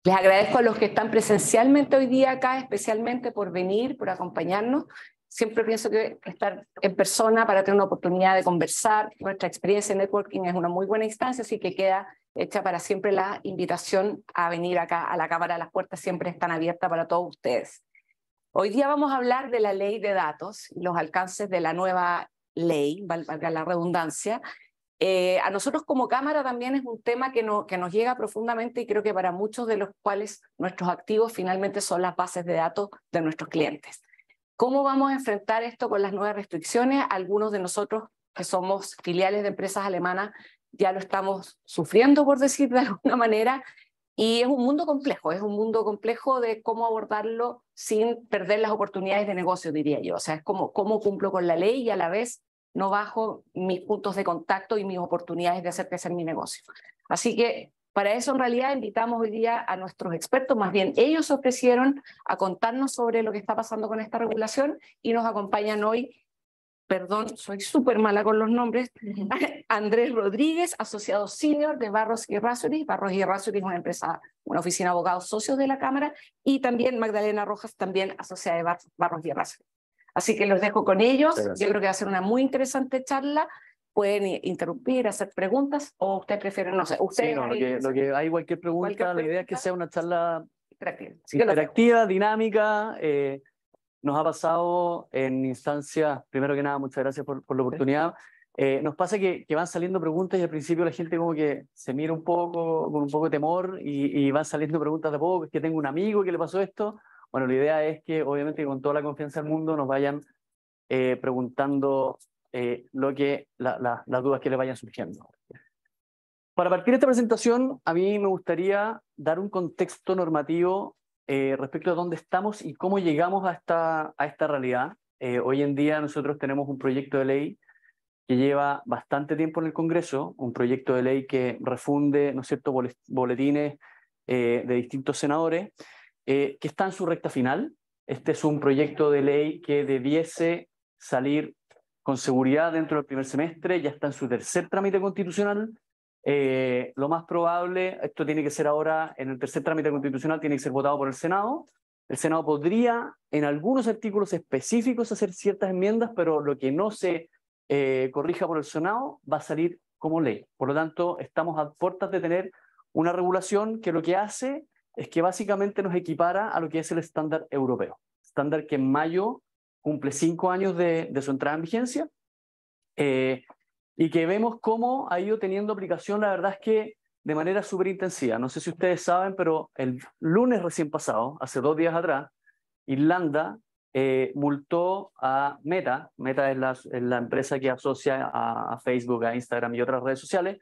Les agradezco a los que están presencialmente hoy día acá, especialmente por venir, por acompañarnos. Siempre pienso que estar en persona para tener una oportunidad de conversar, nuestra experiencia en networking es una muy buena instancia, así que queda hecha para siempre la invitación a venir acá a la Cámara. Las puertas siempre están abiertas para todos ustedes. Hoy día vamos a hablar de la ley de datos y los alcances de la nueva ley, valga la redundancia. A nosotros como Cámara también es un tema que nos llega profundamente y creo que para muchos de los cuales nuestros activos finalmente son las bases de datos de nuestros clientes. ¿Cómo vamos a enfrentar esto con las nuevas restricciones? Algunos de nosotros que somos filiales de empresas alemanas ya lo estamos sufriendo, por decir de alguna manera, y es un mundo complejo de cómo abordarlo sin perder las oportunidades de negocio, diría yo. O sea, es como cómo cumplo con la ley y a la vez no bajo mis puntos de contacto y mis oportunidades de hacer crecer mi negocio. Así que para eso en realidad invitamos hoy día a nuestros expertos, más bien ellos se ofrecieron a contarnos sobre lo que está pasando con esta regulación y nos acompañan hoy, perdón, soy súper mala con los nombres, Andrés Rodríguez, asociado senior de Barros y Errázuriz. Barros y Errázuriz es una empresa, una oficina de abogados socios de la Cámara, y también Magdalena Rojas, también asociada de Barros y Errázuriz. Así que los dejo con ellos. Yo creo que va a ser una muy interesante charla. Pueden interrumpir, hacer preguntas, o usted prefiere, no sé. Usted sí, no, lo que hay cualquier pregunta, la idea es que sea una charla interactiva, dinámica. Nos ha pasado en instancias, primero que nada, muchas gracias por la oportunidad. Nos pasa que van saliendo preguntas y al principio la gente como que se mira un poco, con un poco de temor y van saliendo preguntas de a poco. Es que tengo un amigo que le pasó esto. Bueno, la idea es que obviamente con toda la confianza del mundo nos vayan preguntando las dudas que les vayan surgiendo. Para partir de esta presentación, a mí me gustaría dar un contexto normativo respecto a dónde estamos y cómo llegamos a esta realidad. Hoy en día nosotros tenemos un proyecto de ley que lleva bastante tiempo en el Congreso, un proyecto de ley que refunde, ¿no es cierto?, boletines de distintos senadores, que está en su recta final. Este es un proyecto de ley que debiese salir con seguridad dentro del primer semestre, ya está en su tercer trámite constitucional. Lo más probable, esto tiene que ser ahora en el tercer trámite constitucional, tiene que ser votado por el Senado. El Senado podría en algunos artículos específicos hacer ciertas enmiendas, pero lo que no se corrija por el Senado va a salir como ley. Por lo tanto, estamos a puertas de tener una regulación que lo que hace es que básicamente nos equipara a lo que es el estándar europeo. Estándar que en mayo cumple 5 años de su entrada en vigencia y que vemos cómo ha ido teniendo aplicación, la verdad es que de manera súper intensiva. No sé si ustedes saben, pero el lunes recién pasado, hace 2 días atrás, Irlanda multó a Meta. Meta es la empresa que asocia a Facebook, a Instagram y otras redes sociales,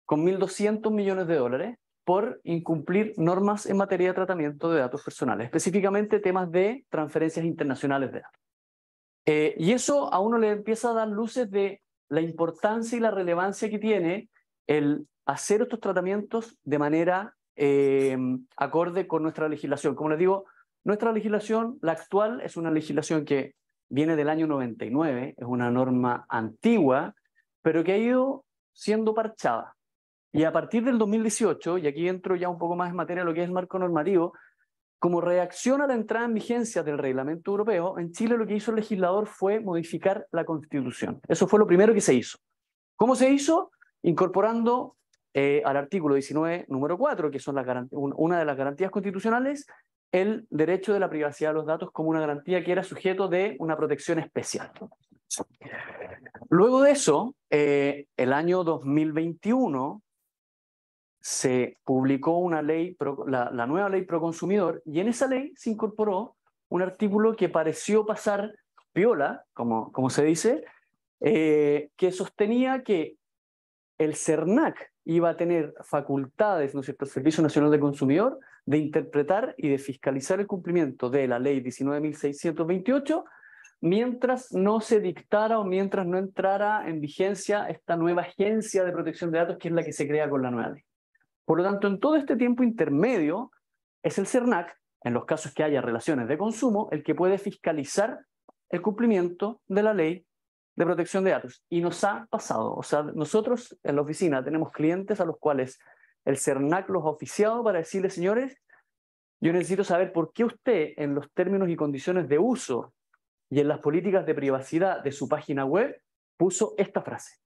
con 1.200 millones de dólares por incumplir normas en materia de tratamiento de datos personales, específicamente temas de transferencias internacionales de datos. Y eso a uno le empieza a dar luces de la importancia y la relevancia que tiene el hacer estos tratamientos de manera acorde con nuestra legislación. Como les digo, nuestra legislación, la actual, es una legislación que viene del año 99, es una norma antigua, pero que ha ido siendo parchada. Y a partir del 2018, y aquí entro ya un poco más en materia de lo que es el marco normativo, como reacción a la entrada en vigencia del reglamento europeo, en Chile lo que hizo el legislador fue modificar la Constitución. Eso fue lo primero que se hizo. ¿Cómo se hizo? Incorporando al artículo 19, número 4, que son una de las garantías constitucionales, el derecho de la privacidad de los datos como una garantía que era sujeto de una protección especial. Luego de eso, el año 2021, se publicó una ley, la nueva ley Proconsumidor, y en esa ley se incorporó un artículo que pareció pasar piola, como se dice, que sostenía que el CERNAC iba a tener facultades, ¿no es cierto?, el Servicio Nacional de Consumidor, de interpretar y de fiscalizar el cumplimiento de la ley 19.628 mientras no se dictara o mientras no entrara en vigencia esta nueva agencia de protección de datos que es la que se crea con la nueva ley. Por lo tanto, en todo este tiempo intermedio, es el CERNAC, en los casos que haya relaciones de consumo, el que puede fiscalizar el cumplimiento de la ley de protección de datos. Y nos ha pasado, o sea, nosotros en la oficina tenemos clientes a los cuales el CERNAC los ha oficiado para decirle, señores, yo necesito saber por qué usted en los términos y condiciones de uso y en las políticas de privacidad de su página web puso esta frase.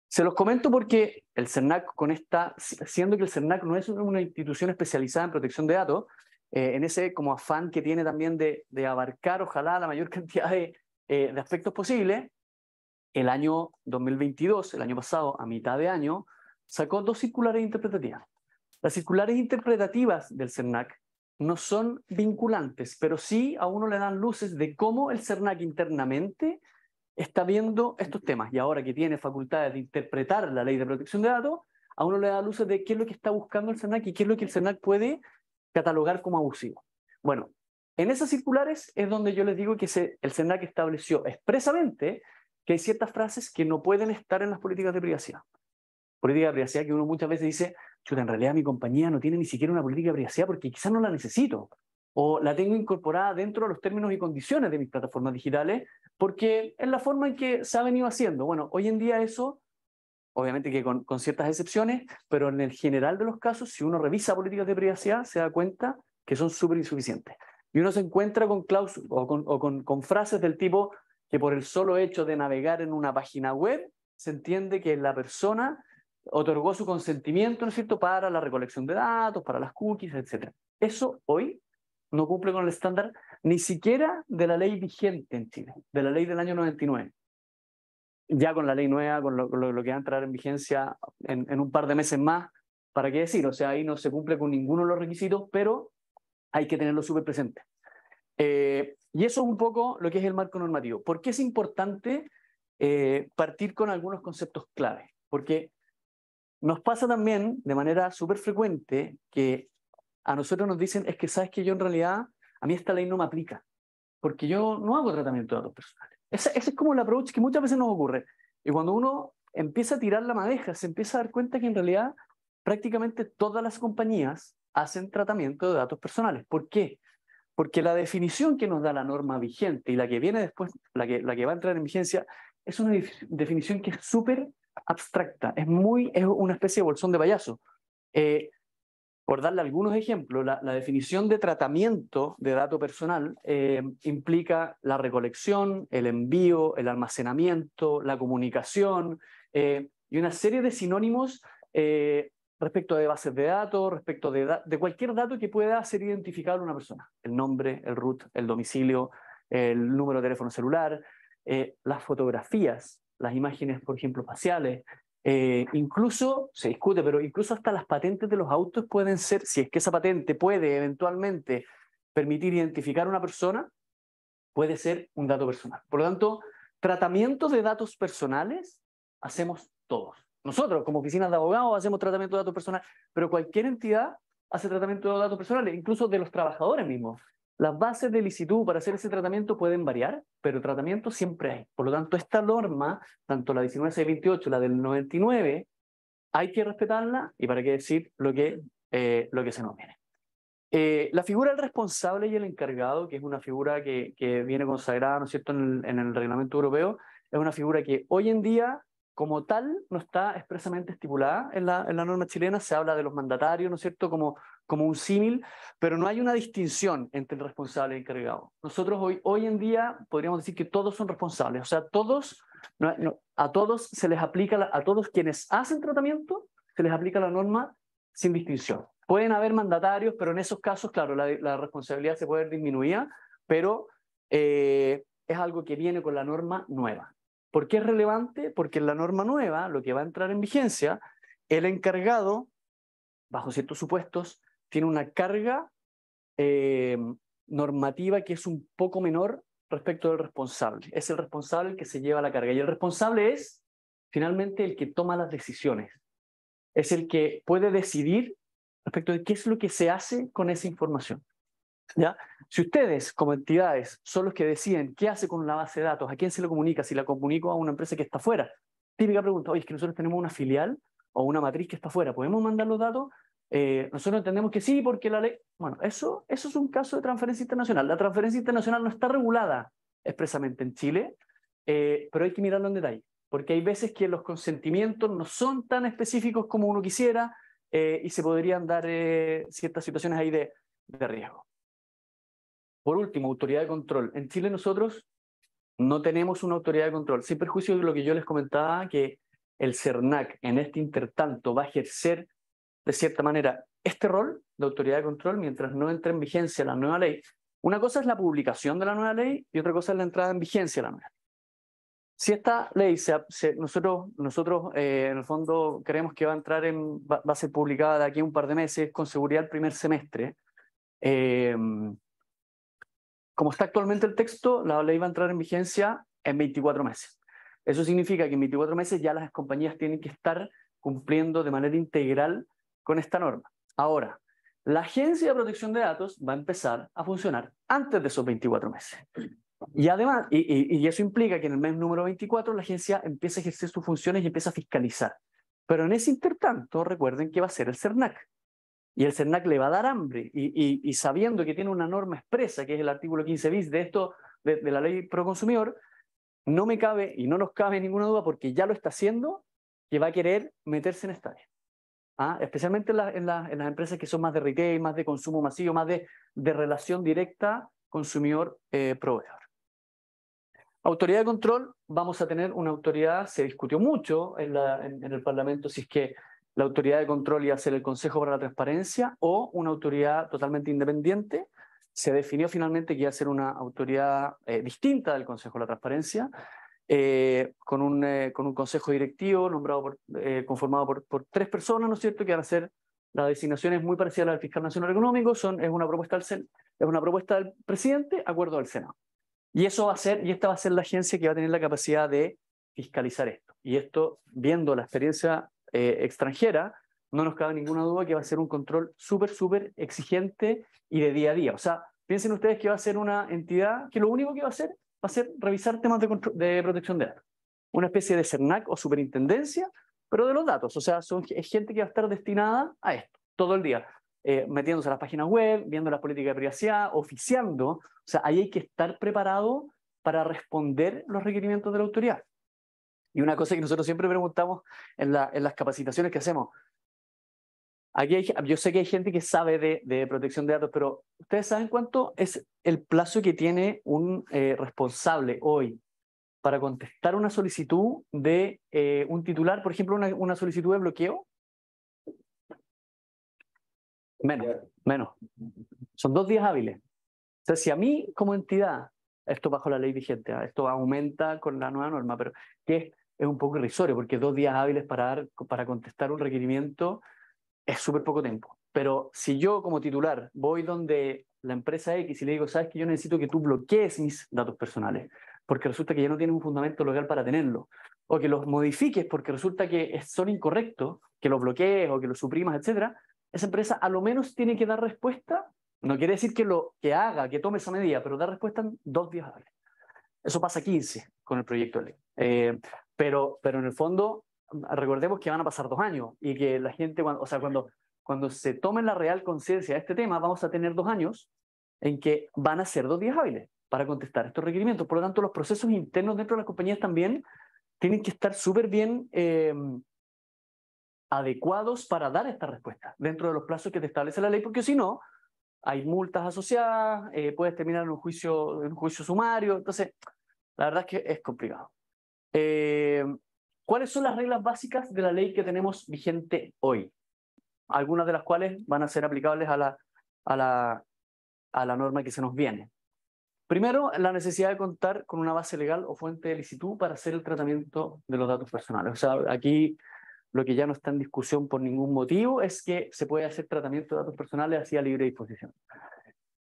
Se los comento porque el CERNAC, siendo que el CERNAC no es una institución especializada en protección de datos, en ese como afán que tiene también de abarcar, ojalá, la mayor cantidad de aspectos posibles, el año 2022, el año pasado, a mitad de año, sacó 2 circulares interpretativas. Las circulares interpretativas del CERNAC no son vinculantes, pero sí a uno le dan luces de cómo el CERNAC internamente está viendo estos temas. Y ahora que tiene facultades de interpretar la ley de protección de datos, a uno le da luces de qué es lo que está buscando el CERNAC y qué es lo que el CERNAC puede catalogar como abusivo. Bueno, en esas circulares es donde yo les digo que el CERNAC estableció expresamente que hay ciertas frases que no pueden estar en las políticas de privacidad. Política de privacidad que uno muchas veces dice, chuta, en realidad mi compañía no tiene ni siquiera una política de privacidad porque quizás no la necesito, o la tengo incorporada dentro de los términos y condiciones de mis plataformas digitales, porque es la forma en que se ha venido haciendo. Bueno, hoy en día eso, obviamente que con ciertas excepciones, pero en el general de los casos, si uno revisa políticas de privacidad, se da cuenta que son súper insuficientes. Y uno se encuentra con cláusulas o con frases del tipo que por el solo hecho de navegar en una página web, se entiende que la persona otorgó su consentimiento, ¿no es cierto?, para la recolección de datos, para las cookies, etc. Eso hoy no cumple con el estándar ni siquiera de la ley vigente en Chile, de la ley del año 99. Ya con la ley nueva, con lo que va a entrar en vigencia en un par de meses más, ¿para qué decir? O sea, ahí no se cumple con ninguno de los requisitos, pero hay que tenerlo súper presente. Y eso es un poco lo que es el marco normativo. ¿Por qué es importante partir con algunos conceptos clave? Porque nos pasa también de manera súper frecuente que a nosotros nos dicen, es que sabes que yo en realidad, a mí esta ley no me aplica, porque yo no hago tratamiento de datos personales. Ese es como el approach que muchas veces nos ocurre. Y cuando uno empieza a tirar la madeja, se empieza a dar cuenta que en realidad prácticamente todas las compañías hacen tratamiento de datos personales. ¿Por qué? Porque la definición que nos da la norma vigente y la que viene después, la que va a entrar en vigencia, es una definición que es súper abstracta, es una especie de bolsón de payaso. Por darle algunos ejemplos, la definición de tratamiento de dato personal implica la recolección, el envío, el almacenamiento, la comunicación y una serie de sinónimos respecto de bases de datos, respecto de cualquier dato que pueda ser identificado en una persona. El nombre, el root, el domicilio, el número de teléfono celular, las fotografías, las imágenes, por ejemplo, faciales. Incluso, se discute, pero incluso hasta las patentes de los autos pueden ser, si es que esa patente puede eventualmente permitir identificar a una persona, puede ser un dato personal. Por lo tanto, tratamientos de datos personales hacemos todos. Nosotros, como oficinas de abogados, hacemos tratamiento de datos personales, pero cualquier entidad hace tratamiento de datos personales, incluso de los trabajadores mismos. Las bases de licitud para hacer ese tratamiento pueden variar, pero tratamiento siempre hay. Por lo tanto, esta norma, tanto la 19628, la del 99, hay que respetarla y para qué decir lo que se nos viene. La figura del responsable y el encargado, que es una figura que viene consagrada, ¿no es cierto?, en el reglamento europeo, es una figura que hoy en día, como tal, no está expresamente estipulada en la norma chilena. Se habla de los mandatarios, ¿no es cierto?, como un símil, pero no hay una distinción entre el responsable y el encargado. Nosotros hoy en día podríamos decir que todos son responsables, o sea, a todos se les aplica, a todos quienes hacen tratamiento, se les aplica la norma sin distinción. Pueden haber mandatarios, pero en esos casos, claro, la responsabilidad se puede ver disminuida, pero es algo que viene con la norma nueva. ¿Por qué es relevante? Porque en la norma nueva, lo que va a entrar en vigencia, el encargado, bajo ciertos supuestos, tiene una carga normativa que es un poco menor respecto del responsable. Es el responsable el que se lleva la carga. Y el responsable es, finalmente, el que toma las decisiones. Es el que puede decidir respecto de qué es lo que se hace con esa información. ¿Ya? Si ustedes, como entidades, son los que deciden qué hace con la base de datos, a quién se lo comunica, si la comunico a una empresa que está afuera, típica pregunta, oye, es que nosotros tenemos una filial o una matriz que está afuera, ¿podemos mandar los datos? Nosotros entendemos que sí, porque la ley... Bueno, eso es un caso de transferencia internacional. La transferencia internacional no está regulada expresamente en Chile, pero hay que mirarlo en detalle, porque hay veces que los consentimientos no son tan específicos como uno quisiera, y se podrían dar ciertas situaciones ahí de riesgo. Por último, autoridad de control. En Chile nosotros no tenemos una autoridad de control, sin perjuicio de lo que yo les comentaba, que el CERNAC en este intertanto va a ejercer de cierta manera este rol de autoridad de control mientras no entre en vigencia la nueva ley. Una cosa es la publicación de la nueva ley y otra cosa es la entrada en vigencia de la nueva ley. Si esta ley nosotros en el fondo creemos que va a ser publicada de aquí a un par de meses, con seguridad el primer semestre. Como está actualmente el texto, la ley va a entrar en vigencia en 24 meses. Eso significa que en 24 meses ya las compañías tienen que estar cumpliendo de manera integral con esta norma. Ahora, la Agencia de Protección de Datos va a empezar a funcionar antes de esos 24 meses. Y además, y eso implica que en el mes número 24 la agencia empieza a ejercer sus funciones y empieza a fiscalizar. Pero en ese intertanto, recuerden que va a ser el CERNAC. Y el CERNAC le va a dar hambre. Y sabiendo que tiene una norma expresa, que es el artículo 15 bis de la ley pro consumidor, no me cabe y no nos cabe ninguna duda, porque ya lo está haciendo, que va a querer meterse en esta área. Especialmente en las empresas que son más de retail, más de consumo masivo, más de relación directa consumidor-proveedor. Autoridad de control, vamos a tener una autoridad, se discutió mucho en el Parlamento si es que la autoridad de control iba a ser el Consejo para la Transparencia o una autoridad totalmente independiente. Se definió finalmente que iba a ser una autoridad distinta del Consejo de la Transparencia, con un consejo directivo conformado por 3 personas, ¿no es cierto?, que van a ser las designaciones muy parecidas a las del Fiscal Nacional Económico, es una propuesta del presidente, acuerdo del Senado. Y esta va a ser la agencia que va a tener la capacidad de fiscalizar esto. Y esto, viendo la experiencia extranjera, no nos cabe ninguna duda que va a ser un control súper exigente y de día a día. O sea, piensen ustedes que va a ser una entidad que lo único que va a ser revisar temas de protección de datos. Una especie de CERNAC o superintendencia, pero de los datos. O sea, es gente que va a estar destinada a esto todo el día. Metiéndose a las páginas web, viendo las políticas de privacidad, oficiando. O sea, ahí hay que estar preparado para responder los requerimientos de la autoridad. Y una cosa que nosotros siempre preguntamos en las capacitaciones que hacemos, yo sé que hay gente que sabe de protección de datos, pero ¿ustedes saben cuánto es el plazo que tiene un responsable hoy para contestar una solicitud de un titular, por ejemplo, una solicitud de bloqueo? Menos. Son 2 días hábiles. O sea, si a mí como entidad, esto bajo la ley vigente, esto aumenta con la nueva norma, pero que es un poco irrisorio, porque 2 días hábiles para contestar un requerimiento es súper poco tiempo. Pero si yo como titular voy donde la empresa X y le digo, sabes que yo necesito que tú bloquees mis datos personales, porque resulta que ya no tiene un fundamento legal para tenerlo, o que los modifiques porque resulta que son incorrectos, que los bloquees o que los suprimas, etcétera, esa empresa a lo menos tiene que dar respuesta. No quiere decir que tome esa medida, pero dar respuesta en 2 días hábiles. Eso pasa 15 con el proyecto de ley. Pero en el fondo, recordemos que van a pasar 2 años y que la gente, cuando se tome la real conciencia de este tema, vamos a tener 2 años en que van a ser 2 días hábiles para contestar estos requerimientos. Por lo tanto, los procesos internos dentro de las compañías también tienen que estar súper bien adecuados para dar esta respuesta dentro de los plazos que te establece la ley, porque si no, hay multas asociadas, puedes terminar en un juicio sumario. Entonces, la verdad es que es complicado. ¿Cuáles son las reglas básicas de la ley que tenemos vigente hoy? Algunas de las cuales van a ser aplicables a la norma que se nos viene. Primero, la necesidad de contar con una base legal o fuente de licitud para hacer el tratamiento de los datos personales. O sea, aquí lo que ya no está en discusión por ningún motivo es que se puede hacer tratamiento de datos personales así a libre disposición.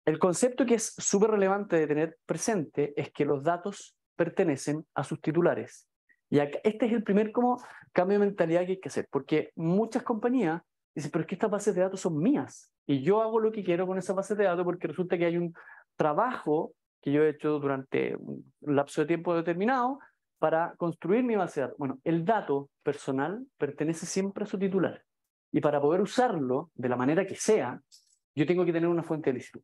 El concepto que es súper relevante de tener presente es que los datos pertenecen a sus titulares. Y acá, este es el primer cambio de mentalidad que hay que hacer, porque muchas compañías dicen, pero es que estas bases de datos son mías y yo hago lo que quiero con esas bases de datos porque resulta que hay un trabajo que yo he hecho durante un lapso de tiempo determinado para construir mi base de datos. Bueno, el dato personal pertenece siempre a su titular y para poder usarlo de la manera que sea, yo tengo que tener una fuente de licitud.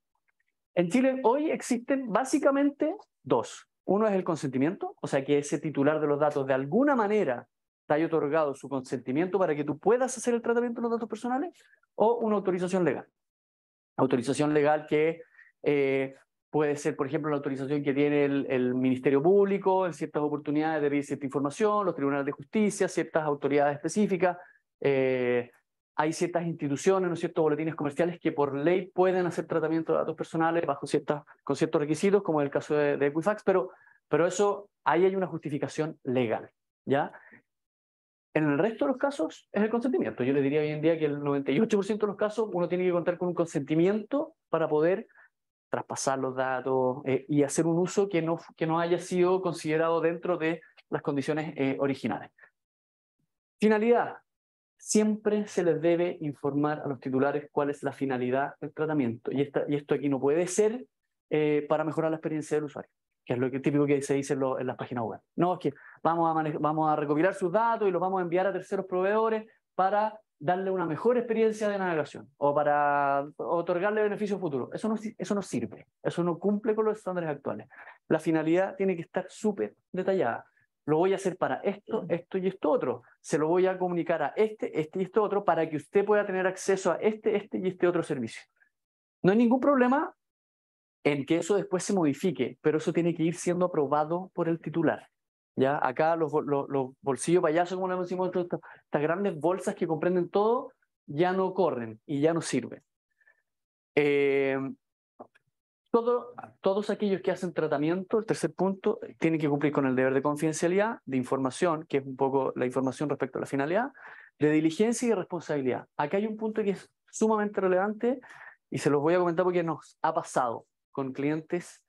En Chile hoy existen básicamente 2. Uno es el consentimiento, o sea que ese titular de los datos de alguna manera te haya otorgado su consentimiento para que tú puedas hacer el tratamiento de los datos personales, o una autorización legal. Autorización legal que puede ser, por ejemplo, la autorización que tiene el Ministerio Público en ciertas oportunidades de pedir cierta información, los tribunales de justicia, ciertas autoridades específicas. Hay ciertas instituciones, ¿no es cierto?, boletines comerciales que por ley pueden hacer tratamiento de datos personales con ciertos requisitos, como en el caso de Equifax, pero eso, ahí hay una justificación legal, ¿ya? En el resto de los casos es el consentimiento. Yo le diría hoy en día que el 98% de los casos uno tiene que contar con un consentimiento para poder traspasar los datos y hacer un uso que no haya sido considerado dentro de las condiciones originales. Finalidad. Siempre se les debe informar a los titulares cuál es la finalidad del tratamiento. Y esto aquí no puede ser para mejorar la experiencia del usuario, que es lo típico que se dice en las páginas web. No, es que vamos a recopilar sus datos y los vamos a enviar a terceros proveedores para darle una mejor experiencia de navegación o para otorgarle beneficios futuros. Eso no sirve, eso no cumple con los estándares actuales. La finalidad tiene que estar súper detallada. Lo voy a hacer para esto, esto y esto otro. Se lo voy a comunicar a este y esto otro para que usted pueda tener acceso a este y este otro servicio. No hay ningún problema en que eso después se modifique, pero eso tiene que ir siendo aprobado por el titular. ¿Ya? Acá los bolsillos payasos, como le decimos, estas grandes bolsas que comprenden todo, ya no corren y ya no sirven. Todos aquellos que hacen tratamiento, el tercer punto, tienen que cumplir con el deber de confidencialidad, de información, que es un poco la información respecto a la finalidad, de diligencia y de responsabilidad. Acá hay un punto que es sumamente relevante y se los voy a comentar porque nos ha pasado con clientes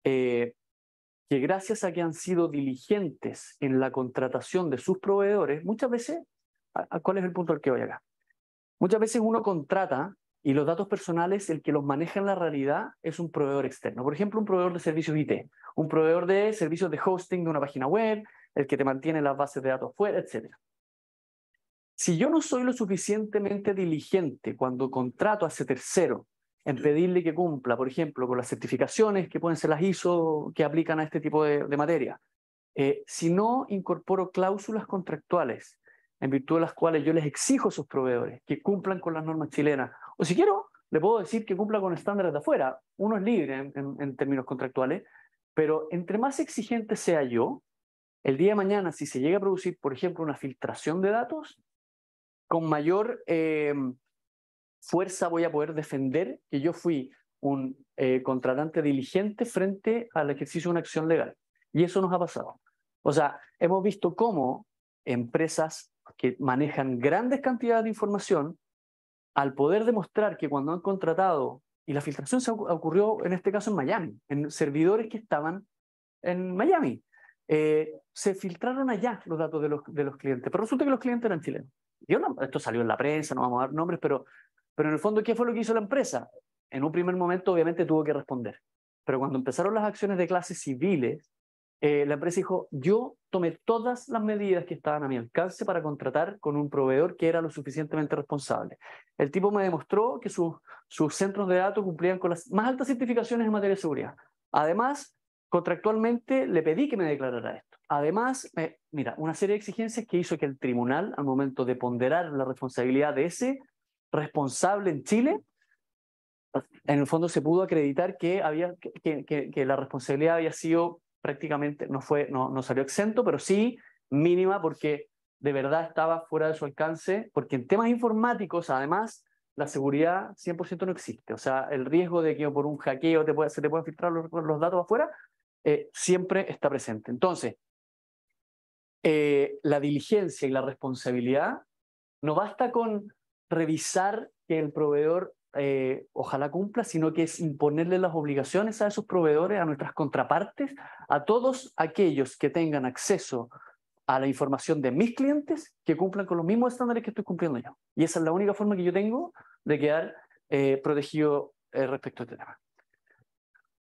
que gracias a que han sido diligentes en la contratación de sus proveedores, muchas veces, ¿cuál es el punto al que voy acá? Muchas veces uno contrata y los datos personales, el que los maneja en la realidad es un proveedor externo. Por ejemplo, un proveedor de servicios IT, un proveedor de servicios de hosting de una página web, el que te mantiene las bases de datos fuera, etc. Si yo no soy lo suficientemente diligente cuando contrato a ese tercero en pedirle que cumpla, por ejemplo, con las certificaciones que pueden ser las ISO que aplican a este tipo de materia, si no incorporo cláusulas contractuales en virtud de las cuales yo les exijo a esos proveedores que cumplan con las normas chilenas, o si quiero, le puedo decir que cumpla con estándares de afuera. Uno es libre en términos contractuales, pero entre más exigente sea yo, el día de mañana, si se llega a producir, por ejemplo, una filtración de datos, con mayor fuerza voy a poder defender que yo fui un contratante diligente frente al ejercicio de una acción legal. Y eso nos ha pasado. O sea, hemos visto cómo empresas que manejan grandes cantidades de información, al poder demostrar que cuando han contratado, y la filtración ocurrió en este caso en Miami, en servidores que estaban en Miami, se filtraron allá los datos de los clientes, pero resulta que los clientes eran chilenos. Esto salió en la prensa, no vamos a dar nombres, pero en el fondo, ¿qué fue lo que hizo la empresa? En un primer momento, obviamente, tuvo que responder. Pero cuando empezaron las acciones de clases civiles, la empresa dijo, yo tomé todas las medidas que estaban a mi alcance para contratar con un proveedor que era lo suficientemente responsable. El tipo me demostró que sus centros de datos cumplían con las más altas certificaciones en materia de seguridad. Además, contractualmente le pedí que me declarara esto. Además, mira, una serie de exigencias que hizo que el tribunal, al momento de ponderar la responsabilidad de ese responsable en Chile, en el fondo se pudo acreditar que la responsabilidad había sido prácticamente, no salió exento, pero sí mínima porque de verdad estaba fuera de su alcance, porque en temas informáticos, además, la seguridad 100% no existe. O sea, el riesgo de que por un hackeo se te puedan filtrar los datos afuera, siempre está presente. Entonces, la diligencia y la responsabilidad no basta con revisar que el proveedor ojalá cumpla, sino que es imponerle las obligaciones a esos proveedores, a nuestras contrapartes, a todos aquellos que tengan acceso a la información de mis clientes que cumplan con los mismos estándares que estoy cumpliendo yo. Y esa es la única forma que yo tengo de quedar protegido respecto a este tema.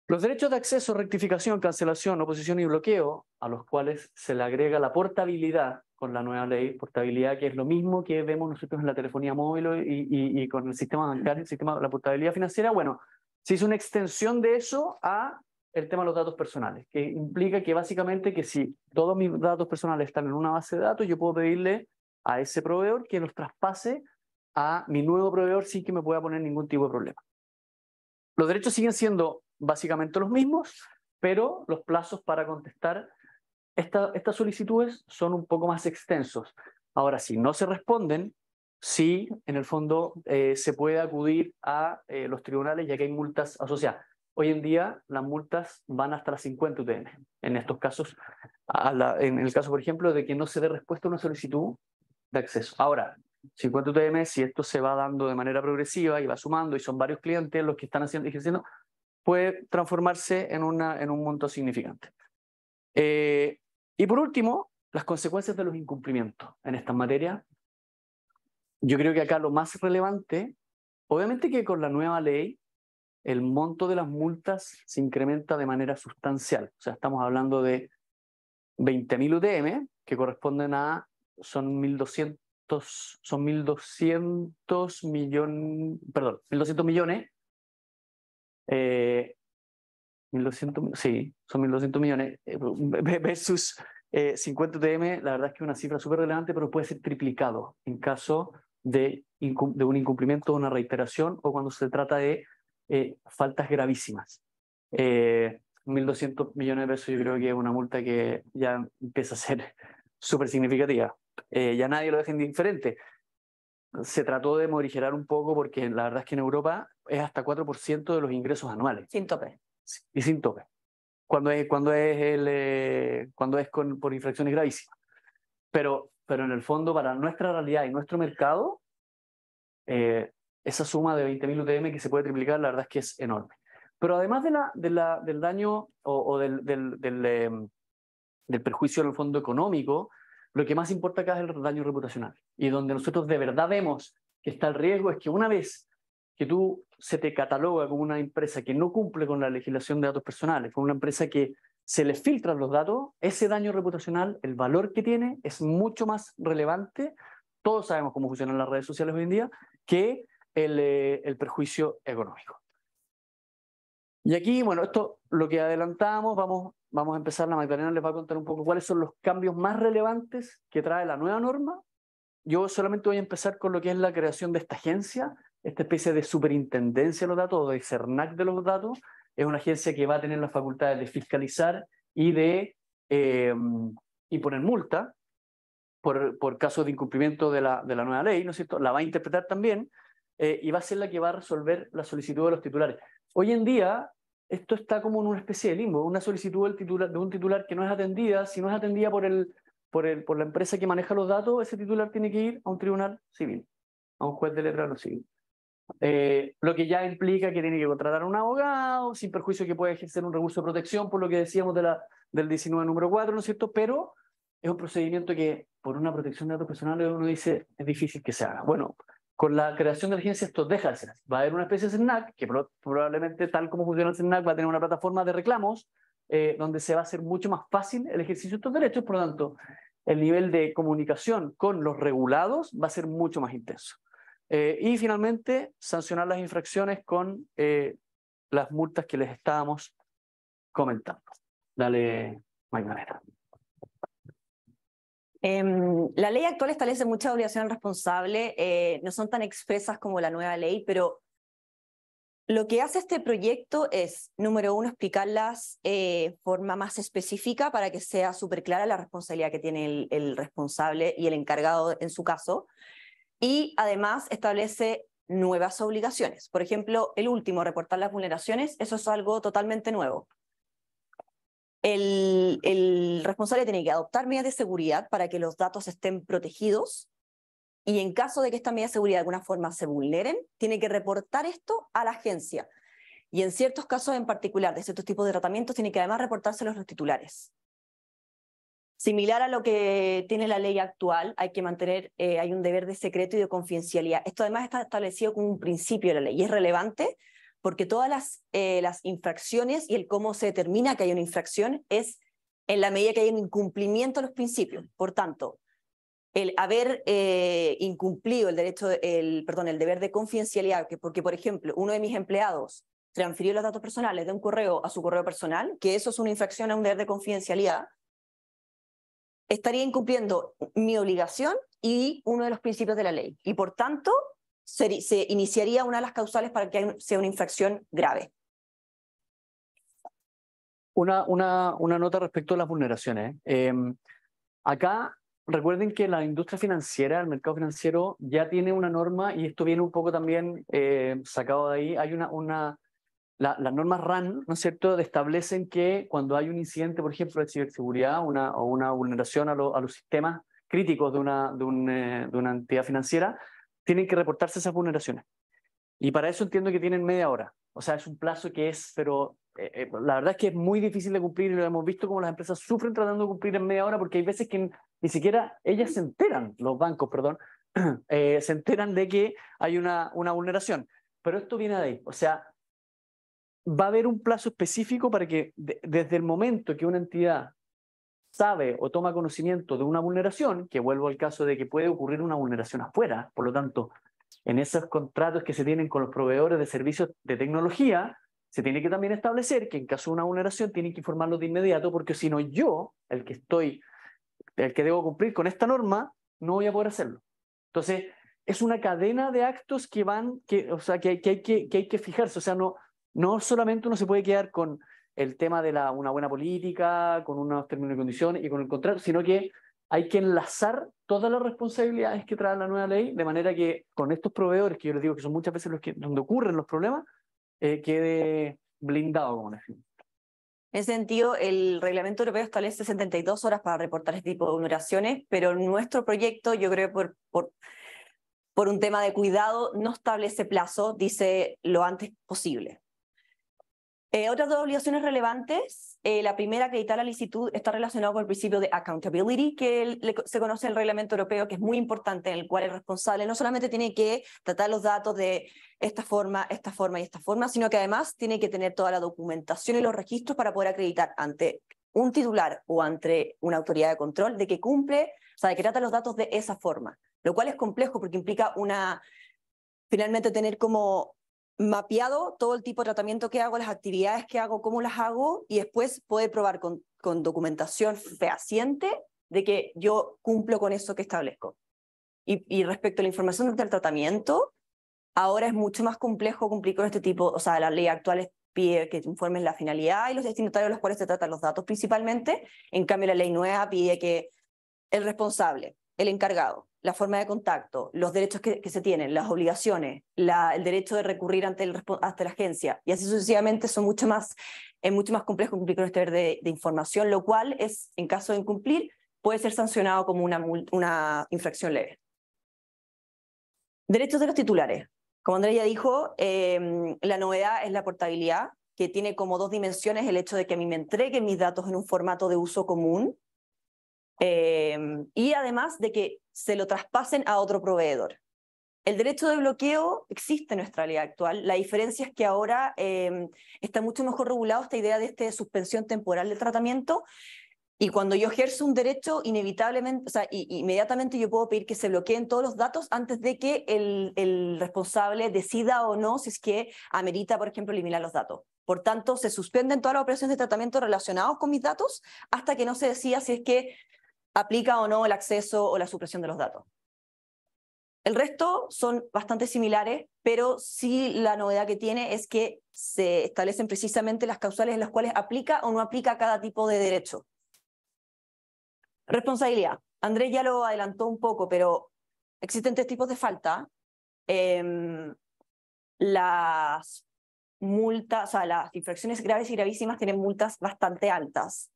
Los derechos de acceso, rectificación, cancelación, oposición y bloqueo, a los cuales se le agrega la portabilidad con la nueva ley, portabilidad que es lo mismo que vemos nosotros en la telefonía móvil y con el sistema bancario, la portabilidad financiera, bueno, se hizo una extensión de eso a el tema de los datos personales, que implica que básicamente que si todos mis datos personales están en una base de datos, yo puedo pedirle a ese proveedor que los traspase a mi nuevo proveedor sin que me pueda poner ningún tipo de problema. Los derechos siguen siendo básicamente los mismos, pero los plazos para contestar estas solicitudes son un poco más extensos. Ahora, si no se responden, sí, en el fondo se puede acudir a los tribunales, ya que hay multas asociadas. Hoy en día las multas van hasta las 50 UTM. En estos casos, en el caso, por ejemplo, de que no se dé respuesta a una solicitud de acceso. Ahora, 50 UTM, si esto se va dando de manera progresiva y va sumando y son varios clientes los que están ejerciendo, puede transformarse en un monto significante. Y por último, las consecuencias de los incumplimientos en esta materia. Yo creo que acá lo más relevante, obviamente que con la nueva ley, el monto de las multas se incrementa de manera sustancial. O sea, estamos hablando de 20.000 UTM, que corresponden a, son 1.200 millones, perdón, 1.200 millones, 1.200, sí, son 1.200 millones, versus 50 UTM, la verdad es que es una cifra súper relevante, pero puede ser triplicado en caso de un incumplimiento, una reiteración o cuando se trata de faltas gravísimas. 1.200 millones de pesos yo creo que es una multa que ya empieza a ser súper significativa. Ya nadie lo deja indiferente. Se trató de morigerar un poco porque la verdad es que en Europa es hasta 4% de los ingresos anuales. Sin tope. Y sin tope. Cuando es por infracciones gravísimas. Pero en el fondo, para nuestra realidad y nuestro mercado, esa suma de 20.000 UTM que se puede triplicar, la verdad es que es enorme. Pero además del daño del perjuicio en el fondo económico, lo que más importa acá es el daño reputacional. Y donde nosotros de verdad vemos que está el riesgo es que una vez que se te cataloga como una empresa que no cumple con la legislación de datos personales, con una empresa que se le filtran los datos, ese daño reputacional, el valor que tiene es mucho más relevante, todos sabemos cómo funcionan las redes sociales hoy en día, que el perjuicio económico. Y aquí, bueno, esto lo que adelantamos, vamos a empezar, la Magdalena les va a contar un poco cuáles son los cambios más relevantes que trae la nueva norma. Yo solamente voy a empezar con lo que es la creación de esta agencia, esta especie de superintendencia de los datos, o de CERNAC de los datos. Es una agencia que va a tener las facultades de fiscalizar y poner multa por casos de incumplimiento de la nueva ley, ¿no es cierto? La va a interpretar también y va a ser la que va a resolver la solicitud de los titulares. Hoy en día, esto está como en una especie de limbo, una solicitud de un titular que no es atendida. Si no es atendida por la empresa que maneja los datos, ese titular tiene que ir a un tribunal civil, a un juez de letra no civil. Lo que ya implica que tiene que contratar a un abogado, sin perjuicio que puede ejercer un recurso de protección, por lo que decíamos del 19 número 4, ¿no es cierto? Pero es un procedimiento que, por una protección de datos personales, uno dice, es difícil que se haga. Bueno, con la creación de la agencia esto deja de ser así. Va a haber una especie de CERNAC, que probablemente, tal como funciona el CERNAC, va a tener una plataforma de reclamos, donde se va a hacer mucho más fácil el ejercicio de estos derechos. Por lo tanto, el nivel de comunicación con los regulados va a ser mucho más intenso. Y finalmente, sancionar las infracciones con las multas que les estábamos comentando. Dale, Magdalena. La ley actual establece muchas obligaciones al responsable, no son tan expresas como la nueva ley, pero lo que hace este proyecto es, número uno, explicarlas de forma más específica para que sea súper clara la responsabilidad que tiene el responsable y el encargado en su caso, y además establece nuevas obligaciones. Por ejemplo, el último, reportar las vulneraciones, eso es algo totalmente nuevo. El responsable tiene que adoptar medidas de seguridad para que los datos estén protegidos y en caso de que estas medidas de seguridad de alguna forma se vulneren, tiene que reportar esto a la agencia. Y en ciertos casos en particular, de ciertos tipos de tratamientos, tiene que además reportárselos a los titulares. Similar a lo que tiene la ley actual, hay que mantener, hay un deber de secreto y de confidencialidad. Esto además está establecido como un principio de la ley y es relevante porque todas las infracciones y el cómo se determina que hay una infracción es en la medida que hay un incumplimiento de los principios. Por tanto, el haber incumplido el deber de confidencialidad, porque por ejemplo, uno de mis empleados transfirió los datos personales de un correo a su correo personal, que eso es una infracción a un deber de confidencialidad, estaría incumpliendo mi obligación y uno de los principios de la ley. Y por tanto, se iniciaría una de las causales para que sea una infracción grave. Una nota respecto a las vulneraciones. Acá, recuerden que la industria financiera, el mercado financiero, ya tiene una norma, y esto viene un poco también sacado de ahí. Hay las normas RAN, ¿no es cierto?, establecen que cuando hay un incidente, por ejemplo, de ciberseguridad o una vulneración a los sistemas críticos de una entidad financiera, tienen que reportarse esas vulneraciones. Y para eso entiendo que tienen media hora. O sea, es un plazo que es, pero la verdad es que es muy difícil de cumplir, y lo hemos visto como las empresas sufren tratando de cumplir en media hora, porque hay veces que ni siquiera ellas se enteran, los bancos, perdón, se enteran de que hay una vulneración. Pero esto viene de ahí. O sea, va a haber un plazo específico para que desde el momento que una entidad sabe o toma conocimiento de una vulneración, que vuelvo al caso de que puede ocurrir una vulneración afuera, por lo tanto, en esos contratos que se tienen con los proveedores de servicios de tecnología, se tiene que también establecer que en caso de una vulneración tienen que informarlos de inmediato, porque si no yo, el que debo cumplir con esta norma, no voy a poder hacerlo. Entonces, es una cadena de actos que o sea, que hay que fijarse. O sea, no solamente uno se puede quedar con el tema de una buena política, con unos términos y condiciones y con el contrato, sino que hay que enlazar todas las responsabilidades que trae la nueva ley, de manera que con estos proveedores, que yo les digo que son muchas veces donde ocurren los problemas, quede blindado, como les digo. En ese sentido, el reglamento europeo establece 72 horas para reportar este tipo de vulneraciones, pero nuestro proyecto, yo creo que por un tema de cuidado, no establece plazo, dice lo antes posible. Otras dos obligaciones relevantes. La primera, acreditar la licitud, está relacionado con el principio de accountability, que se conoce en el reglamento europeo, que es muy importante, en el cual el responsable no solamente tiene que tratar los datos de esta forma y esta forma, sino que además tiene que tener toda la documentación y los registros para poder acreditar ante un titular o ante una autoridad de control de que cumple, o sea, de que trata los datos de esa forma, lo cual es complejo porque implica finalmente tener como mapeado todo el tipo de tratamiento que hago, las actividades que hago, cómo las hago, y después poder probar con documentación fehaciente de que yo cumplo con eso que establezco. Y respecto a la información del tratamiento, ahora es mucho más complejo cumplir con este tipo, o sea, la ley actual pide que informen la finalidad y los destinatarios a los cuales se tratan los datos principalmente. En cambio, la ley nueva pide que el responsable, el encargado, la forma de contacto, los derechos que se tienen, las obligaciones, el derecho de recurrir ante la agencia, y así sucesivamente, es mucho más complejo cumplir con este deber de información, lo cual en caso de incumplir, puede ser sancionado como una infracción leve. Derechos de los titulares. Como Andrea ya dijo, la novedad es la portabilidad, que tiene como dos dimensiones: el hecho de que a mí me entreguen mis datos en un formato de uso común, y además de que se lo traspasen a otro proveedor. El derecho de bloqueo existe en nuestra ley actual. La diferencia es que ahora está mucho mejor regulado esta idea de suspensión temporal del tratamiento, y cuando yo ejerzo un derecho, inevitablemente, o sea, inmediatamente yo puedo pedir que se bloqueen todos los datos antes de que el responsable decida o no si es que amerita, por ejemplo, eliminar los datos. Por tanto, se suspenden todas las operaciones de tratamiento relacionadas con mis datos hasta que no se decida si es que aplica o no el acceso o la supresión de los datos. El resto son bastante similares, pero sí la novedad que tiene es que se establecen precisamente las causales en las cuales aplica o no aplica cada tipo de derecho. Responsabilidad. Andrés ya lo adelantó un poco, pero existen tres tipos de falta. Las multas, o sea, las infracciones graves y gravísimas tienen multas bastante altas.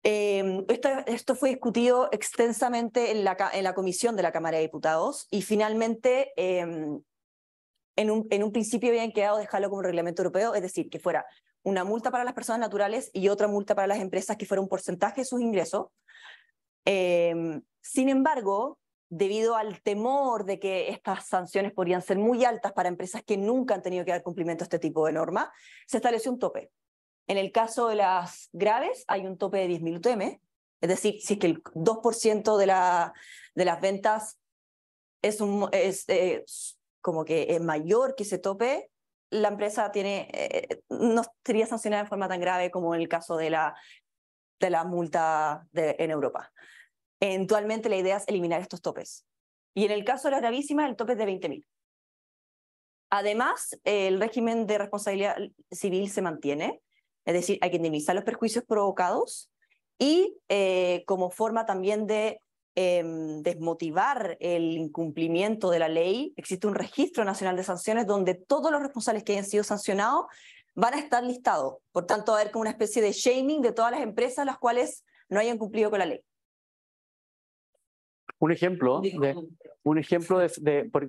Esto fue discutido extensamente en la comisión de la Cámara de Diputados, y finalmente en un principio habían quedado dejarlo como reglamento europeo, es decir, que fuera una multa para las personas naturales y otra multa para las empresas que fuera un porcentaje de sus ingresos. Sin embargo, debido al temor de que estas sanciones podrían ser muy altas para empresas que nunca han tenido que dar cumplimiento a este tipo de norma, se estableció un tope. En el caso de las graves hay un tope de 10.000 UTM, es decir, si es que el 2% de las ventas es como que es mayor que ese tope, la empresa no sería sancionada de forma tan grave como en el caso de la multa en Europa. Eventualmente la idea es eliminar estos topes. Y en el caso de la gravísima, el tope es de 20.000. Además, el régimen de responsabilidad civil se mantiene, es decir, hay que indemnizar los perjuicios provocados y como forma también de desmotivar el incumplimiento de la ley, existe un registro nacional de sanciones donde todos los responsables que hayan sido sancionados van a estar listados. Por tanto, va a haber como una especie de shaming de todas las empresas las cuales no hayan cumplido con la ley. Un ejemplo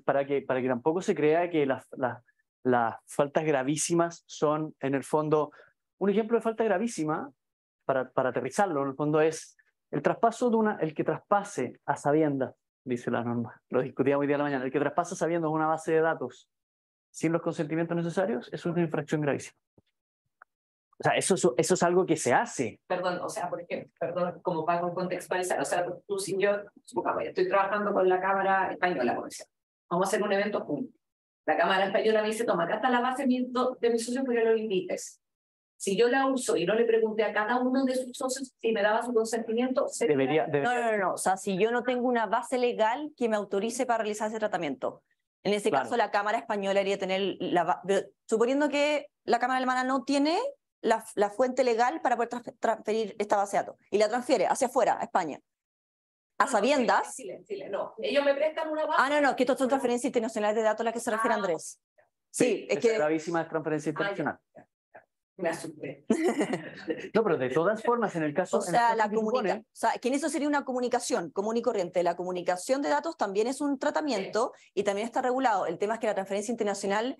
para que tampoco se crea que las faltas gravísimas son, en el fondo, un ejemplo de falta gravísima, para aterrizarlo, en el fondo es el traspaso el que traspase a sabiendas, dice la norma, lo discutíamos hoy día a la mañana, el que traspasa a sabiendas una base de datos sin los consentimientos necesarios es una infracción gravísima. O sea, eso es algo que se hace. Perdón, o sea, como para contextualizar, o sea, tú si yo, supongamos, estoy trabajando con la Cámara Española, por ejemplo, vamos a hacer un evento juntos. La Cámara Española me dice, toma, acá está la base de mis socios, porque lo invites. Si yo la uso y no le pregunté a cada uno de sus socios si me daba su consentimiento, debería. No. O sea, si yo no tengo una base legal que me autorice para realizar ese tratamiento. En ese caso, la Cámara Española debería tener suponiendo que la Cámara Alemana no tiene la fuente legal para poder transferir esta base de datos y la transfiere hacia afuera, a España. A sabiendas. Chile, no. Ellos me prestan una base. No, que esto son transferencias internacionales de datos a las que se refiere Andrés. Sí, es gravísima transferencia internacional. Me asusté. No, pero de todas formas, en el caso... O sea, que en eso sería una comunicación común y corriente. La comunicación de datos también es un tratamiento y también está regulado. El tema es que la transferencia internacional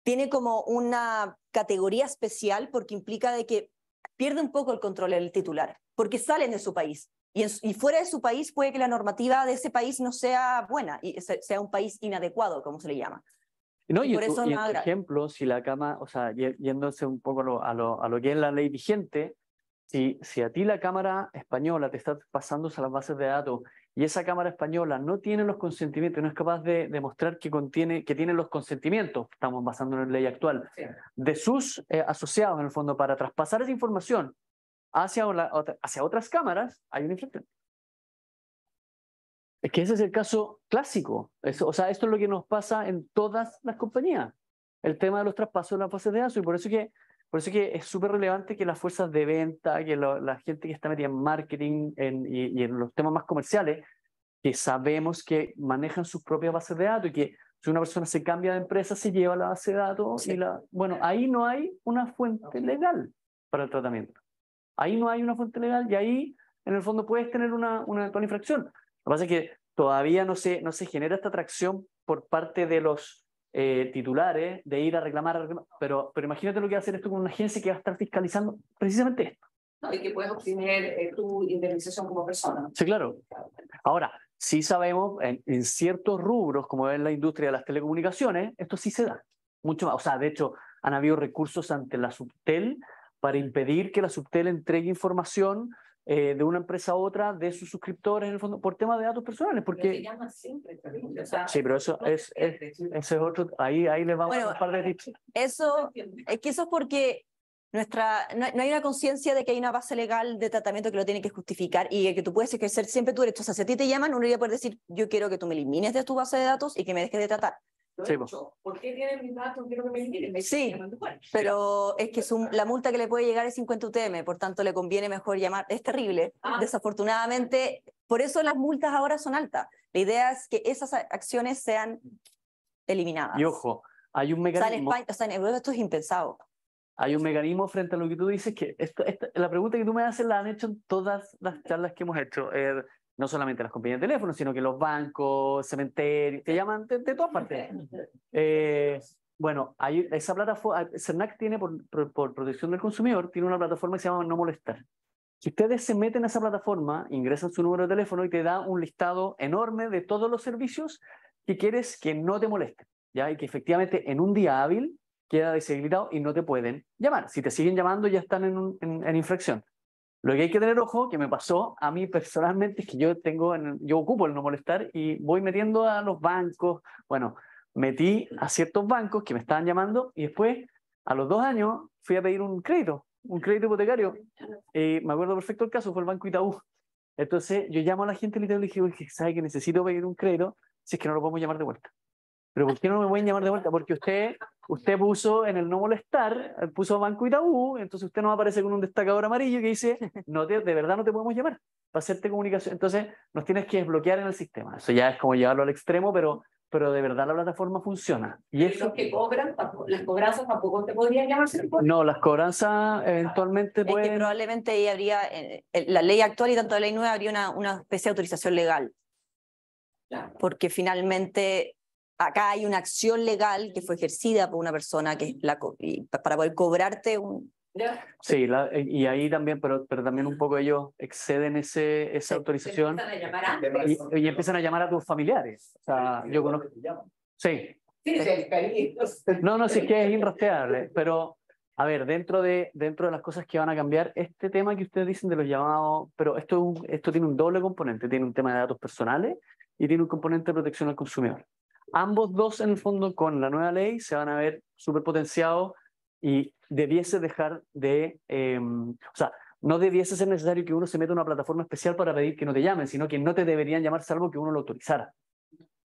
tiene como una categoría especial porque implica de que pierde un poco el control del titular, porque salen de su país. Y fuera de su país puede que la normativa de ese país no sea buena y sea un país inadecuado, como se le llama. No, y por eso por ejemplo, si la Cámara, o sea, yéndose un poco a lo que es la ley vigente, si a ti la Cámara Española te está pasándose a las bases de datos y esa Cámara Española no tiene los consentimientos, no es capaz de demostrar que tiene los consentimientos, estamos basándonos en la ley actual, de sus asociados en el fondo para traspasar esa información hacia otras cámaras, hay una infracción. Es que ese es el caso clásico. O sea, esto es lo que nos pasa en todas las compañías. El tema de los traspasos de las bases de datos. Y por eso que es súper relevante que las fuerzas de venta, que la gente que está metida en marketing y en los temas más comerciales, que sabemos que manejan sus propias bases de datos y que si una persona se cambia de empresa, se lleva la base de datos. Sí. Bueno, ahí no hay una fuente legal para el tratamiento. Ahí no hay una fuente legal y ahí, en el fondo, puedes tener una eventual infracción. Lo que pasa es que todavía no se genera esta atracción por parte de los titulares de ir a reclamar, pero imagínate lo que va a hacer esto con una agencia que va a estar fiscalizando precisamente esto. No, y que puedes obtener tu indemnización como persona. Sí, claro. Ahora, sí sabemos en ciertos rubros, como es la industria de las telecomunicaciones, esto sí se da. Mucho más. O sea, de hecho, han habido recursos ante la Subtel para impedir que la Subtel entregue información de una empresa a otra de sus suscriptores en el fondo por temas de datos personales, porque Siempre, o sea, sí, pero eso ese es otro, ahí les vamos a dar un par de tips. Eso es porque no hay una conciencia de que hay una base legal de tratamiento que lo tiene que justificar y que tú puedes ejercer siempre tu derecho. O sea, si a ti te llaman, uno debería poder decir, yo quiero que tú me elimines de tu base de datos y que me dejes de tratar. Sí, ¿por qué tienen mis datos? Quiero que me eliminen. Sí, pero es que la multa que le puede llegar es 50 UTM, por tanto le conviene mejor llamar. Es terrible. Desafortunadamente, por eso las multas ahora son altas. La idea es que esas acciones sean eliminadas. Y ojo, hay un mecanismo. O sea, en Europa esto es impensado. Hay un mecanismo frente a lo que tú dices, que la pregunta que tú me haces la han hecho en todas las charlas que hemos hecho. No solamente las compañías de teléfono, sino que los bancos, cementerios, te llaman de todas partes. Bueno, hay esa plataforma, CERNAC tiene por protección del consumidor, tiene una plataforma que se llama No Molestar. Si ustedes se meten a esa plataforma, ingresan su número de teléfono y te da un listado enorme de todos los servicios que quieres que no te molesten, ¿ya? Y que efectivamente en un día hábil queda deshabilitado y no te pueden llamar. Si te siguen llamando ya están en infracción. Lo que hay que tener ojo, que me pasó a mí personalmente, es que yo ocupo el No Molestar y voy metiendo a los bancos, bueno, metí a ciertos bancos que me estaban llamando y después, a los 2 años, fui a pedir un crédito hipotecario. Me acuerdo perfecto el caso, fue el Banco Itaú. Entonces yo llamo a la gente y le dije, oye, ¿sabe que necesito pedir un crédito? Si es que no lo podemos llamar de vuelta. ¿Pero por qué no me pueden llamar de vuelta? Porque usted puso en el no molestar, puso Banco Itaú, entonces usted nos aparece con un destacador amarillo que dice, no de verdad no te podemos llamar para hacerte comunicación. Entonces nos tienes que desbloquear en el sistema. Eso ya es como llevarlo al extremo, pero de verdad la plataforma funciona. Y eso, los que cobran, las cobranzas tampoco te podrían llamarse. no, las cobranzas eventualmente pueden... Es que probablemente ahí habría, la ley actual y tanto la ley nueva, habría una especie de autorización legal. Claro. Porque finalmente acá hay una acción legal que fue ejercida por una persona que es para poder cobrarte un... Sí, y ahí también, pero también un poco ellos exceden esa autorización y empiezan a llamar a tus familiares. O sea, yo conozco... Sí. No, sí, es que es irrastreable, pero a ver, dentro de las cosas que van a cambiar, este tema que ustedes dicen de los llamados, pero esto tiene un doble componente, tiene un tema de datos personales y tiene un componente de protección al consumidor. Ambos dos, en el fondo, con la nueva ley, se van a ver súper potenciados y debiese dejar de... o sea, no debiese ser necesario que uno se meta a una plataforma especial para pedir que no te llamen, sino que no te deberían llamar salvo que uno lo autorizara.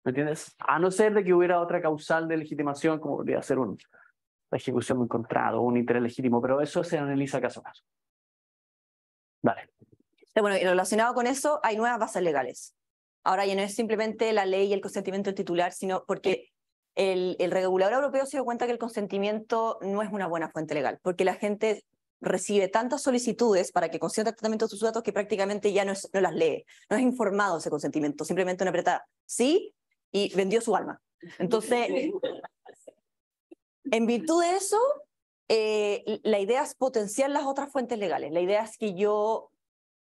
¿Me entiendes? A no ser de que hubiera otra causal de legitimación, como podría ser la ejecución de un contrato o un interés legítimo, pero eso se analiza caso a caso. Vale. Bueno, y relacionado con eso, hay nuevas bases legales. Ahora ya no es simplemente la ley y el consentimiento del titular, sino porque el regulador europeo se dio cuenta que el consentimiento no es una buena fuente legal, porque la gente recibe tantas solicitudes para que consienta el tratamiento de sus datos que prácticamente ya no las lee, no es informado ese consentimiento, simplemente una apretada sí y vendió su alma. Entonces, en virtud de eso, la idea es potenciar las otras fuentes legales. La idea es que yo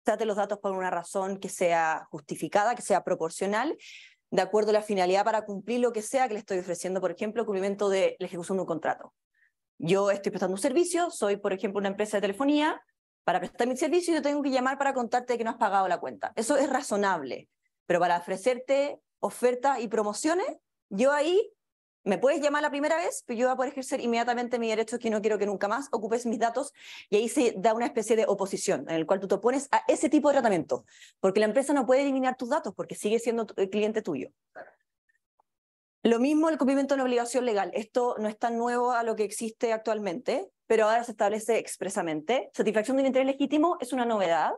trate los datos por una razón que sea justificada, que sea proporcional, de acuerdo a la finalidad para cumplir lo que sea que le estoy ofreciendo, por ejemplo, el cumplimiento de la ejecución de un contrato. Yo estoy prestando un servicio, soy, por ejemplo, una empresa de telefonía, para prestar mi servicio yo tengo que llamar para contarte que no has pagado la cuenta. Eso es razonable, pero para ofrecerte ofertas y promociones, yo ahí me puedes llamar la primera vez, pero yo voy a poder ejercer inmediatamente mi derecho, que no quiero que nunca más ocupes mis datos, y ahí se da una especie de oposición, en el cual tú te opones a ese tipo de tratamiento, porque la empresa no puede eliminar tus datos, porque sigue siendo el cliente tuyo. Lo mismo el cumplimiento de una obligación legal. Esto no es tan nuevo a lo que existe actualmente, pero ahora se establece expresamente. Satisfacción de un interés legítimo es una novedad.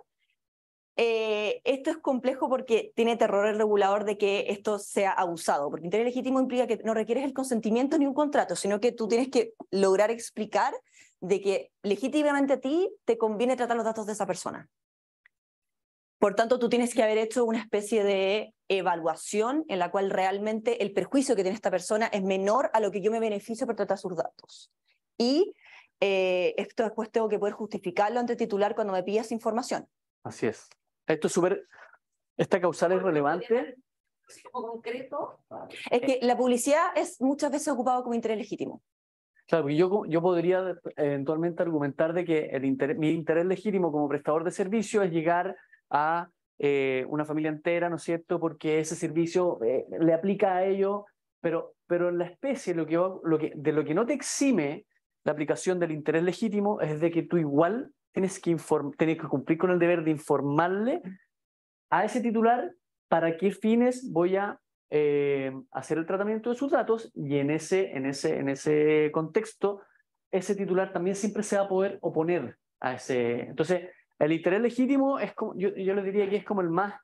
Esto es complejo porque tiene terror el regulador de que esto sea abusado, porque interés legítimo implica que no requieres el consentimiento ni un contrato, sino que tú tienes que lograr explicar de que legítimamente a ti te conviene tratar los datos de esa persona. Por tanto, tú tienes que haber hecho una especie de evaluación en la cual realmente el perjuicio que tiene esta persona es menor a lo que yo me beneficio por tratar sus datos. Y esto después tengo que poder justificarlo ante el titular cuando me pidas información. Así es. Esto es súper... Esta causal es relevante. Concreto. Es que la publicidad es muchas veces ocupada como interés legítimo. Claro, porque yo podría eventualmente argumentar de que mi interés legítimo como prestador de servicio es llegar a una familia entera, ¿no es cierto? Porque ese servicio le aplica a ello, pero en la especie de lo que no te exime la aplicación del interés legítimo es de que tú igual tienes que cumplir con el deber de informarle a ese titular para qué fines voy a hacer el tratamiento de sus datos, y en ese contexto ese titular también siempre se va a poder oponer a ese. Entonces, el interés legítimo es como, yo le diría que es como el más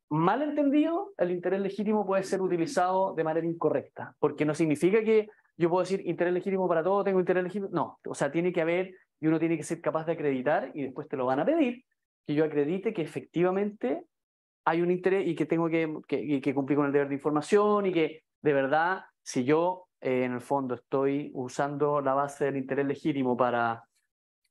mal entendido. El interés legítimo puede ser utilizado de manera incorrecta, porque no significa que yo puedo decir interés legítimo para todo, tengo interés legítimo. No, o sea, tiene que haber, y uno tiene que ser capaz de acreditar, y después te lo van a pedir, que yo acredite que efectivamente hay un interés y que tengo que cumplir con el deber de información, y que de verdad, si yo en el fondo estoy usando la base del interés legítimo para...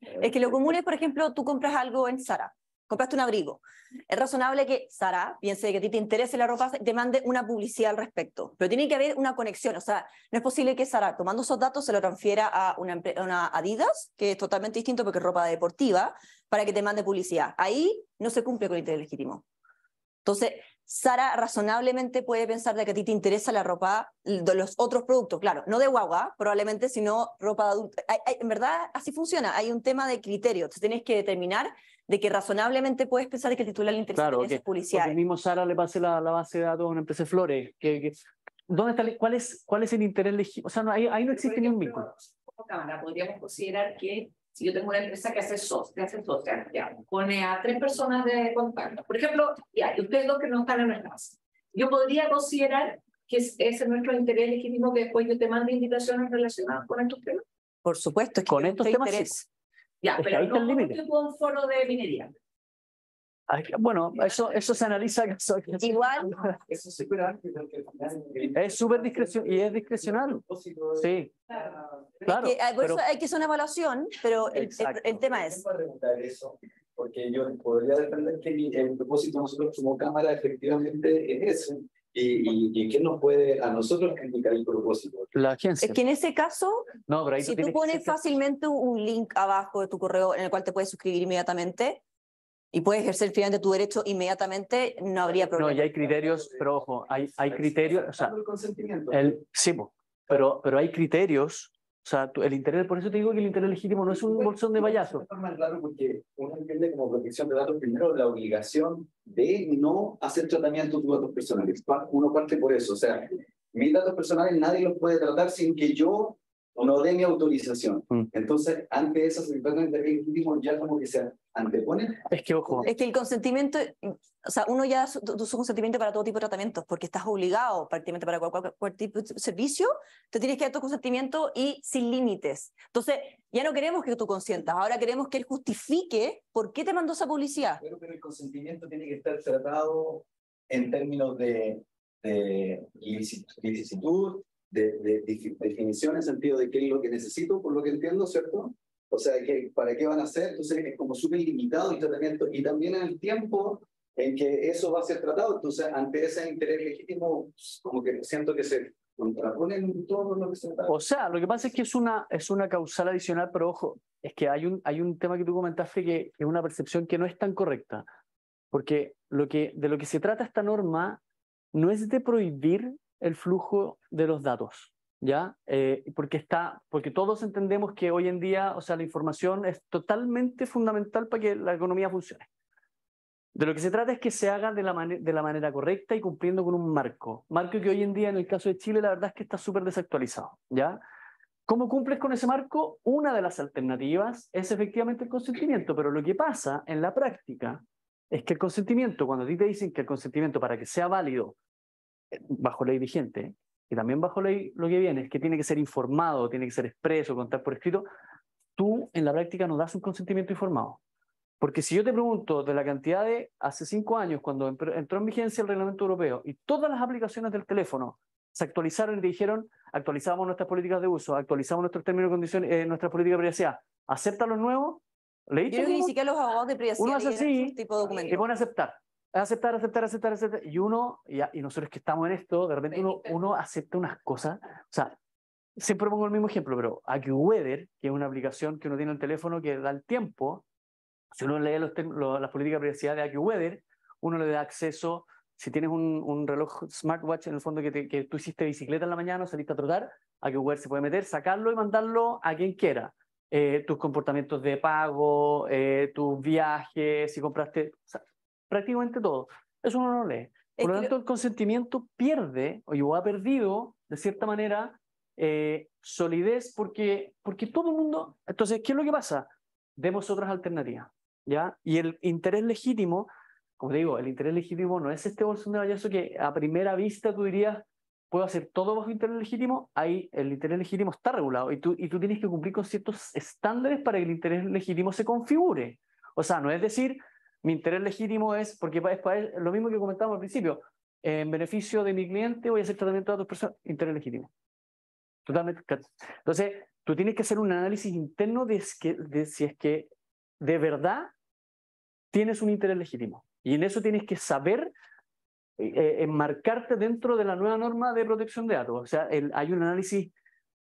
Es que lo común es, por ejemplo, tú compras algo en Zara, compraste un abrigo. Es razonable que Zara piense que a ti te interese la ropa y te mande una publicidad al respecto, pero tiene que haber una conexión. O sea, no es posible que Zara, tomando esos datos, se lo transfiera a una Adidas, que es totalmente distinto porque es ropa deportiva, para que te mande publicidad. Ahí no se cumple con el interés legítimo. Entonces, Sara razonablemente puede pensar de que a ti te interesa la ropa de los otros productos, claro, no de guagua probablemente, sino ropa de adulto. En verdad así funciona, hay un tema de criterio, entonces tienes que determinar de que razonablemente puedes pensar de que el titular le interesa Claro, intereses que policiales. el mismo Sara le pase la base de datos a una empresa de flores. ¿Dónde está, cuál es el interés legítimo? O sea, ahí no existe ni un vínculo. Como cámara, podríamos considerar que si yo tengo una empresa que hace social, ya, pone a 3 personas de contacto. Por ejemplo, ya, y ustedes 2 que no están en nuestra base. Yo podría considerar que ese es nuestro interés legítimo que después yo te mande invitaciones relacionadas con estos temas. Por supuesto, es que Con estos temas interés. Ya, es que pero ahí está no el límite. tipo un foro de minería. Bueno, eso se analiza. Igual. Es súper discrecional y es discrecional. Sí, claro. Por eso hay que hacer una evaluación, pero el tema es. Eso, porque yo podría defender que el propósito de nosotros como Cámara efectivamente es ese. ¿Y qué nos puede a nosotros indicar el propósito? La agencia. Es que en ese caso, no, pero ahí si tú pones fácilmente un link abajo de tu correo en el cual te puedes suscribir inmediatamente y puedes ejercer finalmente tu derecho inmediatamente, no habría problema. No, y hay criterios, pero ojo, hay criterios, o sea, el consentimiento. Sí, pero hay criterios, o sea, el interés, por eso te digo que el interés legítimo no es un bolsón de payaso. Es más claro porque uno entiende como protección de datos primero la obligación de no hacer tratamiento de tus datos personales. Uno parte por eso, o sea, mis datos personales nadie los puede tratar sin que yo no dé mi autorización. Entonces, ante esas situaciones de legítimo ya como que se antepone. Es que, ojo. Es que el consentimiento, o sea, uno ya da su consentimiento para todo tipo de tratamientos, porque estás obligado prácticamente para cualquier tipo de servicio, te tienes que dar tu consentimiento y sin límites. Entonces, ya no queremos que tú consientas, ahora queremos que él justifique por qué te mandó esa publicidad. Pero el consentimiento tiene que estar tratado en términos de licitud, de definición en sentido de qué es lo que necesito, por lo que entiendo, ¿cierto? O sea, ¿para qué van a hacer? Entonces es como súper limitado el tratamiento y también en el tiempo en que eso va a ser tratado. Entonces, ante ese interés legítimo, como que siento que se contraponen todo lo que se trata. O sea, lo que pasa es que es una causal adicional, pero ojo, es que hay un tema que tú comentaste que es una percepción que no es tan correcta, porque de lo que se trata esta norma no es de prohibir el flujo de los datos, ¿ya? Porque todos entendemos que hoy en día, o sea, la información es totalmente fundamental para que la economía funcione. De lo que se trata es que se haga de la manera correcta y cumpliendo con un marco que hoy en día en el caso de Chile la verdad es que está súper desactualizado, ¿ya? ¿Cómo cumples con ese marco? Una de las alternativas es efectivamente el consentimiento, pero lo que pasa en la práctica es que el consentimiento, cuando a ti te dicen que el consentimiento para que sea válido bajo ley vigente, y también bajo ley lo que viene es que tiene que ser informado, tiene que ser expreso, contar por escrito, tú en la práctica no das un consentimiento informado. Porque si yo te pregunto de la cantidad de hace 5 años, cuando entró en vigencia el reglamento europeo y todas las aplicaciones del teléfono se actualizaron y te dijeron, actualizamos nuestras políticas de uso, actualizamos nuestros términos y condiciones, nuestras políticas de privacidad, ¿acepta los nuevos? ¿Leíste? Yo creo que ni siquiera los abogados de privacidad uno hace así tipo de documento. y pone a aceptar. Aceptar. Y nosotros que estamos en esto, de repente uno acepta unas cosas. O sea, siempre pongo el mismo ejemplo, pero AccuWeather, que es una aplicación que uno tiene en el teléfono que da el tiempo, si uno lee las políticas de privacidad de AccuWeather, uno le da acceso, si tienes un reloj smartwatch en el fondo que tú hiciste bicicleta en la mañana o saliste a trotar, AccuWeather se puede meter, sacarlo y mandarlo a quien quiera. Tus comportamientos de pago, tus viajes, si compraste, o sea, prácticamente todo. Eso uno no lee. Por lo tanto, el consentimiento pierde, o ha perdido, de cierta manera, solidez porque todo el mundo... Entonces, ¿qué es lo que pasa? Demos otras alternativas, ¿ya? Y el interés legítimo, como te digo, el interés legítimo no es este bolsón de payaso que a primera vista tú dirías, puedo hacer todo bajo interés legítimo. Ahí el interés legítimo está regulado y tú tienes que cumplir con ciertos estándares para que el interés legítimo se configure. O sea, no es decir, mi interés legítimo es, porque es lo mismo que comentábamos al principio, en beneficio de mi cliente voy a hacer tratamiento de otras personas, interés legítimo. Totalmente. Entonces, tú tienes que hacer un análisis interno de si es que de verdad tienes un interés legítimo. Y en eso tienes que saber enmarcarte dentro de la nueva norma de protección de datos. O sea, hay un análisis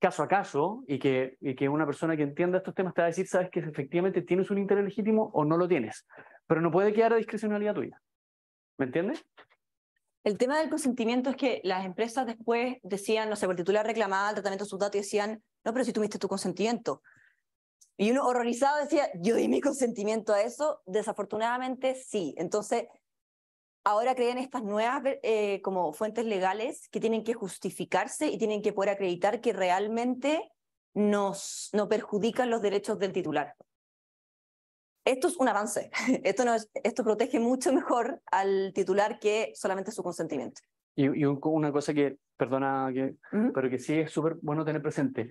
caso a caso y que una persona que entienda estos temas te va a decir, sabes que efectivamente tienes un interés legítimo o no lo tienes. Pero no puede quedar a discrecionalidad tuya. ¿Me entiendes? El tema del consentimiento es que las empresas después decían, no sé, el titular reclamaba el tratamiento de sus datos y decían, no, pero si tuviste tu consentimiento. Y uno horrorizado decía, yo di mi consentimiento a eso. Desafortunadamente sí. Entonces, ahora crean estas nuevas como fuentes legales que tienen que justificarse y tienen que poder acreditar que realmente no perjudican los derechos del titular. Esto es un avance. Esto protege mucho mejor al titular que solamente su consentimiento. Y una cosa que, perdona, pero que sí es súper bueno tener presente.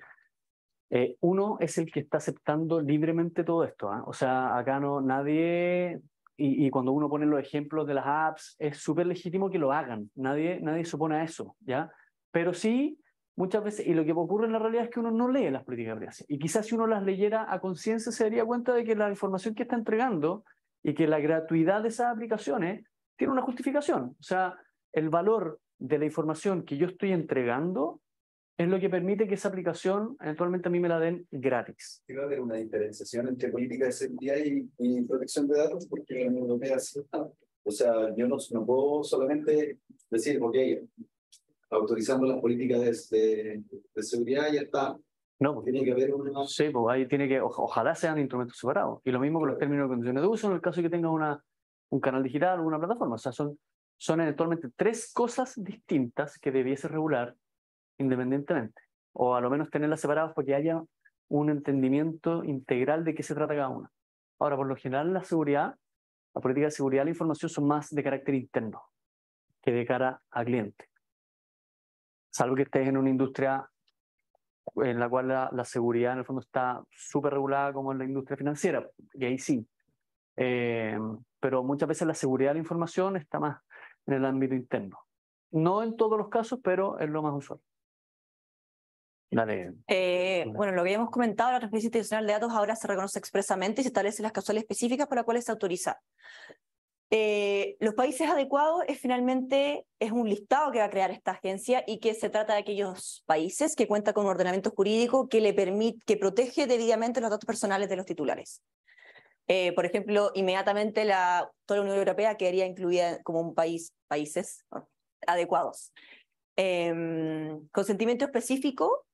Uno es el que está aceptando libremente todo esto, ¿eh? O sea, acá no nadie, y cuando uno pone los ejemplos de las apps, es súper legítimo que lo hagan. Nadie se opone a eso, ¿ya? Pero sí, muchas veces, y lo que ocurre en la realidad es que uno no lee las políticas de privacidad. Y quizás si uno las leyera a conciencia se daría cuenta de que la información que está entregando y que la gratuidad de esas aplicaciones tiene una justificación. O sea, el valor de la información que yo estoy entregando es lo que permite que esa aplicación eventualmente a mí me la den gratis. ¿Quiere haber una diferenciación entre política de seguridad y protección de datos? Porque la Unión Europea sí está. O sea, yo no puedo solamente decir, ok, autorizando las políticas de seguridad ya está. No, pues, Tiene que haber una... sí, pues ahí tiene que, ojalá sean instrumentos separados. Y lo mismo con los términos y condiciones de uso en el caso de que tengas un canal digital o una plataforma. O sea, son eventualmente tres cosas distintas que debiese regular independientemente, o a lo menos tenerlas separadas para que haya un entendimiento integral de qué se trata cada una. Ahora, por lo general, la política de seguridad de la información son más de carácter interno que de cara a cliente. Salvo que estés en una industria en la cual la seguridad en el fondo está súper regulada como en la industria financiera, y ahí sí. Pero muchas veces la seguridad de la información está más en el ámbito interno. No en todos los casos, pero es lo más usual. Dale. Bueno, lo que habíamos comentado, la transferencia institucional de datos ahora se reconoce expresamente y se establecen las causales específicas por las cuales se autoriza. Los países adecuados finalmente es un listado que va a crear esta agencia y que se trata de aquellos países que cuentan con un ordenamiento jurídico que protege debidamente los datos personales de los titulares. Por ejemplo, inmediatamente toda la Unión Europea quedaría incluida como un países adecuados. Consentimiento específico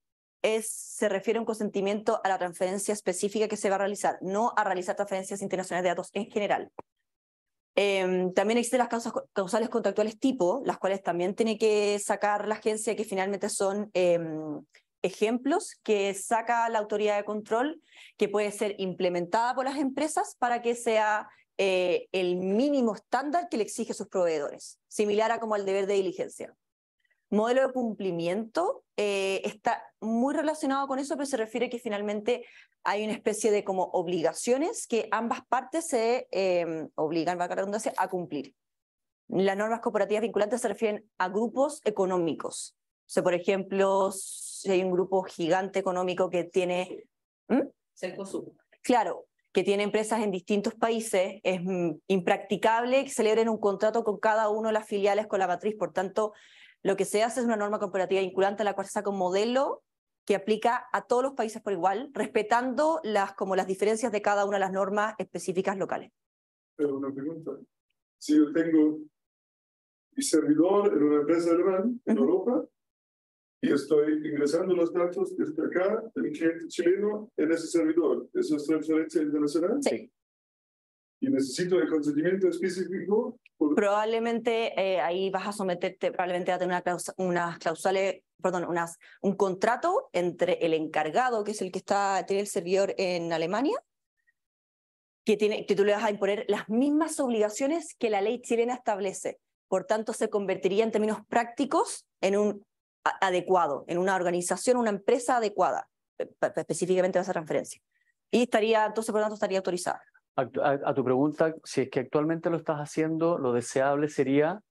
se refiere a un consentimiento a la transferencia específica que se va a realizar, no a realizar transferencias internacionales de datos en general. También existen las causales contractuales tipo, las cuales también tiene que sacar la agencia, que finalmente son ejemplos que saca la autoridad de control, que puede ser implementada por las empresas para que sea el mínimo estándar que le exige a sus proveedores, similar a como el deber de diligencia. Modelo de cumplimiento está muy relacionado con eso, pero se refiere que finalmente hay una especie de como obligaciones que ambas partes se obligan, valga la redundancia, a cumplir. Las normas corporativas vinculantes se refieren a grupos económicos. O sea, por ejemplo, si hay un grupo gigante económico que tiene... Cencosud. Claro, que tiene empresas en distintos países, es impracticable que celebren un contrato con cada uno de las filiales con la matriz. Por tanto, lo que se hace es una norma corporativa vinculante a la cual se saca un modelo que aplica a todos los países por igual, respetando las diferencias de cada una de las normas específicas locales. Pero una pregunta. Si yo tengo mi servidor en una empresa alemana en Europa y estoy ingresando los datos desde acá del cliente chileno en ese servidor, ¿eso es transferencia internacional? Sí. Y necesito el consentimiento específico. Probablemente ahí vas a someterte, probablemente va a tener un contrato entre el encargado, que es el que tiene el servidor en Alemania, que tú le vas a imponer las mismas obligaciones que la ley chilena establece. Por tanto, se convertiría en términos prácticos en un adecuado, en una organización, una empresa adecuada, específicamente a esa transferencia. Y entonces, por tanto, estaría autorizada. A tu pregunta, si es que actualmente lo estás haciendo, lo deseable sería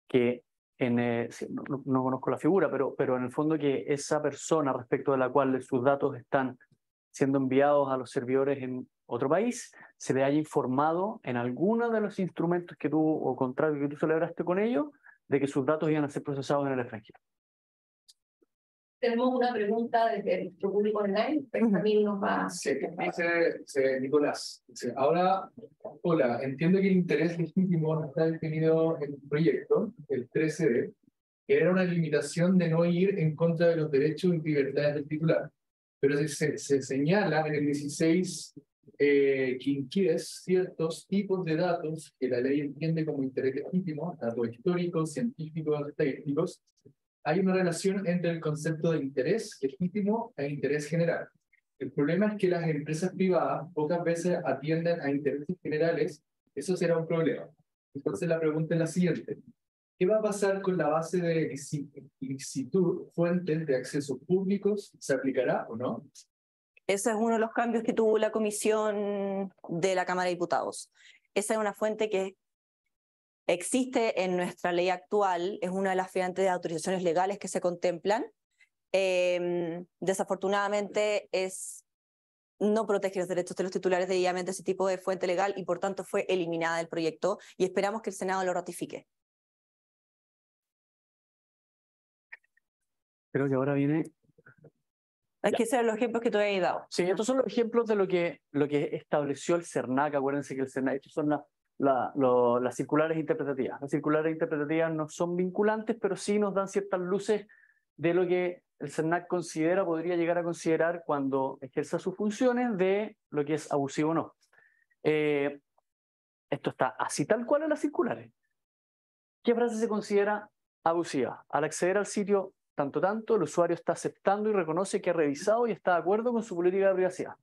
que, no conozco la figura, pero en el fondo que esa persona respecto de la cual sus datos están siendo enviados a los servidores en otro país, se le haya informado en alguno de los instrumentos o contratos que tú celebraste con ellos, de que sus datos iban a ser procesados en el extranjero. Tenemos una pregunta desde nuestro público online, pero también nos va... Sí, dice Nicolás. Dice, ahora, hola, entiendo que el interés legítimo no está definido en el proyecto, el 13D, que era una limitación de no ir en contra de los derechos y libertades del titular. Pero se señala en el 16 que inquiere ciertos tipos de datos que la ley entiende como interés legítimo, datos históricos, científicos, estadísticos. Hay una relación entre el concepto de interés legítimo e interés general. El problema es que las empresas privadas pocas veces atienden a intereses generales. Eso será un problema. Entonces la pregunta es la siguiente. ¿Qué va a pasar con la base de ilicitud, fuentes de acceso públicos? ¿Se aplicará o no? Ese es uno de los cambios que tuvo la comisión de la Cámara de Diputados. Esa es una fuente que existe en nuestra ley actual, es una de las fuentes de autorizaciones legales que se contemplan. Desafortunadamente no protege los derechos de los titulares debidamente ese tipo de fuente legal y por tanto fue eliminada del proyecto y esperamos que el Senado lo ratifique. Creo que ahora viene... Es que esos son los ejemplos que tú habías dado. Sí, estos son los ejemplos de lo que estableció el CERNAC. Acuérdense que el CERNAC, estos son las circulares interpretativas. Las circulares interpretativas no son vinculantes, pero sí nos dan ciertas luces de lo que el CERNAC podría llegar a considerar cuando ejerza sus funciones de lo que es abusivo o no. Esto está así tal cual en las circulares. ¿Qué frase se considera abusiva? Al acceder al sitio tanto, el usuario está aceptando y reconoce que ha revisado y está de acuerdo con su política de privacidad.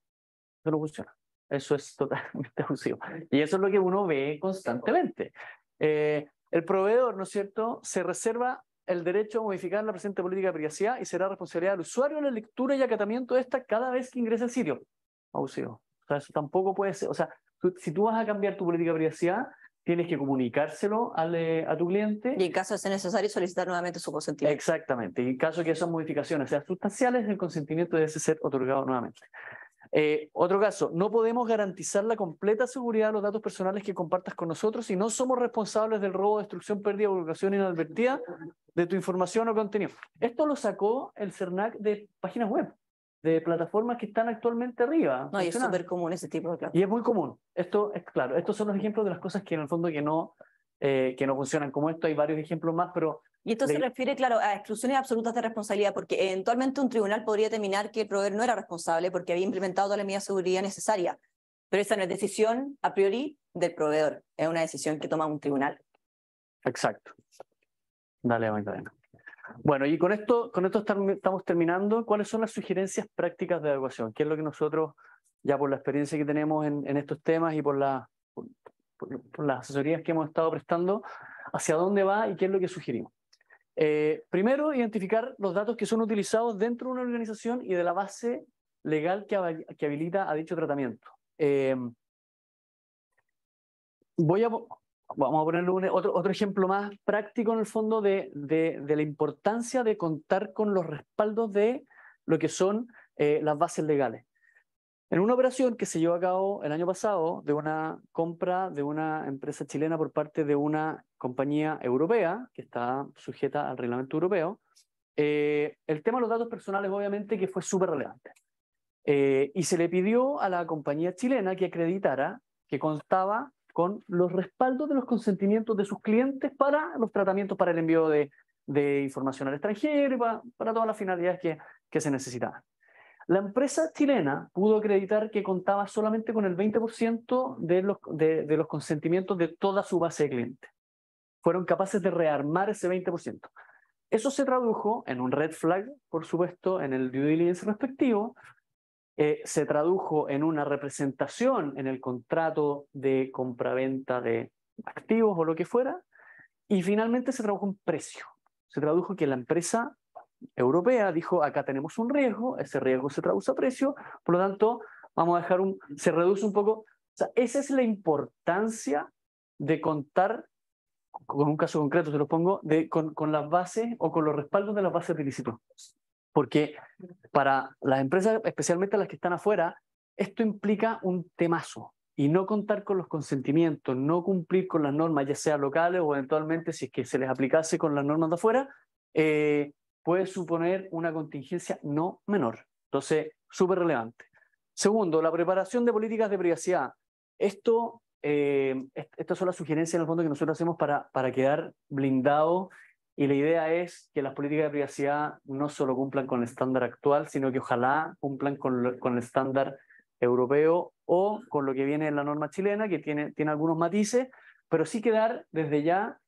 Eso no funciona. Eso es totalmente abusivo. Y eso es lo que uno ve constantemente. El proveedor, ¿no es cierto?, se reserva el derecho a modificar la presente política de privacidad y será responsabilidad del usuario la lectura y acatamiento de esta cada vez que ingrese al sitio. Abusivo. O sea, eso tampoco puede ser. O sea, si tú vas a cambiar tu política de privacidad, tienes que comunicárselo a tu cliente. Y en caso de ser necesario, solicitar nuevamente su consentimiento. Exactamente. Y en caso de que esas modificaciones sean sustanciales, el consentimiento debe ser otorgado nuevamente. Otro caso, no podemos garantizar la completa seguridad de los datos personales que compartas con nosotros si no somos responsables del robo, destrucción, pérdida o divulgación inadvertida de tu información o contenido. Esto lo sacó el CERNAC de páginas web, de plataformas que están actualmente arriba. No, y es súper común ese tipo de plataformas. Y es muy común. Esto es claro. Estos son los ejemplos de las cosas que en el fondo que no funcionan. Como esto hay varios ejemplos más, pero... Y esto se refiere, claro, a exclusiones absolutas de responsabilidad, porque eventualmente un tribunal podría determinar que el proveedor no era responsable porque había implementado toda la medida de seguridad necesaria. Pero esa no es decisión a priori del proveedor, es una decisión que toma un tribunal. Exacto. Dale, Magdalena. Bueno, y con esto estamos terminando. ¿Cuáles son las sugerencias prácticas de adecuación? ¿Qué es lo que nosotros, ya por la experiencia que tenemos en estos temas y por las asesorías que hemos estado prestando, hacia dónde va y qué es lo que sugerimos? Primero, identificar los datos que son utilizados dentro de una organización y de la base legal que habilita a dicho tratamiento. Vamos a ponerle otro ejemplo más práctico en el fondo de la importancia de contar con los respaldos de lo que son las bases legales. En una operación que se llevó a cabo el año pasado de una compra de una empresa chilena por parte de una compañía europea que está sujeta al reglamento europeo, el tema de los datos personales obviamente que fue súper relevante. Y se le pidió a la compañía chilena que acreditara que contaba con los respaldos de los consentimientos de sus clientes para los tratamientos, para el envío de información al extranjero y para todas las finalidades que se necesitaban. La empresa chilena pudo acreditar que contaba solamente con el 20% de los consentimientos de toda su base de clientes. Fueron capaces de rearmar ese 20%. Eso se tradujo en un red flag, por supuesto, en el due diligence respectivo. Se tradujo en una representación en el contrato de compraventa de activos o lo que fuera. Y finalmente se tradujo en precio. Se tradujo que la empresa europea dijo, acá tenemos un riesgo, ese riesgo se traduce a precio, por lo tanto, vamos a dejar se reduce un poco. O sea, esa es la importancia de contar, con un caso concreto se lo pongo, con las bases o con los respaldos de las bases de ilícito. Porque para las empresas, especialmente las que están afuera, esto implica un temazo. Y no contar con los consentimientos, no cumplir con las normas, ya sea locales o eventualmente si es que se les aplicase con las normas de afuera, puede suponer una contingencia no menor. Entonces, súper relevante. Segundo, la preparación de políticas de privacidad. Estas son las sugerencias en el fondo que nosotros hacemos para quedar blindados, y la idea es que las políticas de privacidad no solo cumplan con el estándar actual, sino que ojalá cumplan con el estándar europeo o con lo que viene en la norma chilena, que tiene algunos matices, pero sí quedar desde ya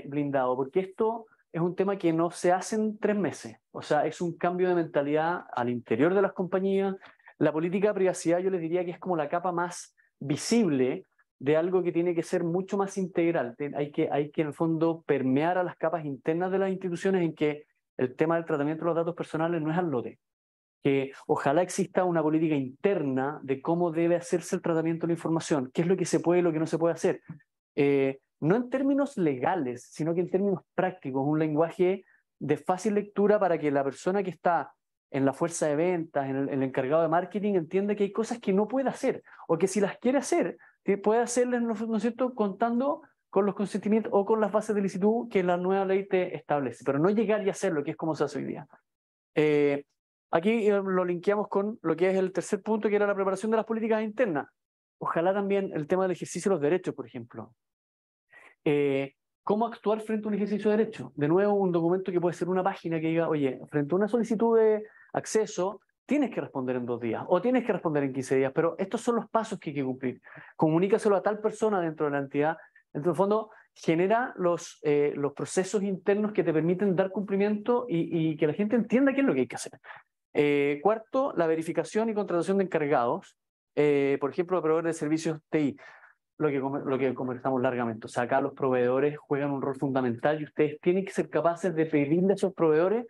blindado, porque esto es un tema que no se hace en 3 meses. O sea, es un cambio de mentalidad al interior de las compañías. La política de privacidad yo les diría que es como la capa más visible de algo que tiene que ser mucho más integral. Hay que en el fondo permear a las capas internas de las instituciones, en que el tema del tratamiento de los datos personales no es al lote. Que ojalá exista una política interna de cómo debe hacerse el tratamiento de la información, qué es lo que se puede y lo que no se puede hacer. No en términos legales, sino que en términos prácticos, un lenguaje de fácil lectura para que la persona que está en la fuerza de ventas, en el encargado de marketing, entienda que hay cosas que no puede hacer, o que si las quiere hacer, puede hacerlas, ¿no es cierto?, contando con los consentimientos o con las bases de licitud que la nueva ley te establece, pero no llegar y hacerlo, que es como se hace hoy día. Aquí lo linkeamos con lo que es el tercer punto, que era la preparación de las políticas internas. Ojalá también el tema del ejercicio de los derechos, por ejemplo. ¿Cómo actuar frente a un ejercicio de derechos? De nuevo, un documento que puede ser una página que diga, oye, frente a una solicitud de acceso, tienes que responder en 2 días o tienes que responder en 15 días, pero estos son los pasos que hay que cumplir. Comunícaselo a tal persona dentro de la entidad. Dentro del fondo, genera los procesos internos que te permiten dar cumplimiento y que la gente entienda qué es lo que hay que hacer. Cuarto, la verificación y contratación de encargados, por ejemplo, de proveedores de servicios TI, lo que conversamos largamente. O sea, acá los proveedores juegan un rol fundamental y ustedes tienen que ser capaces de pedirle a esos proveedores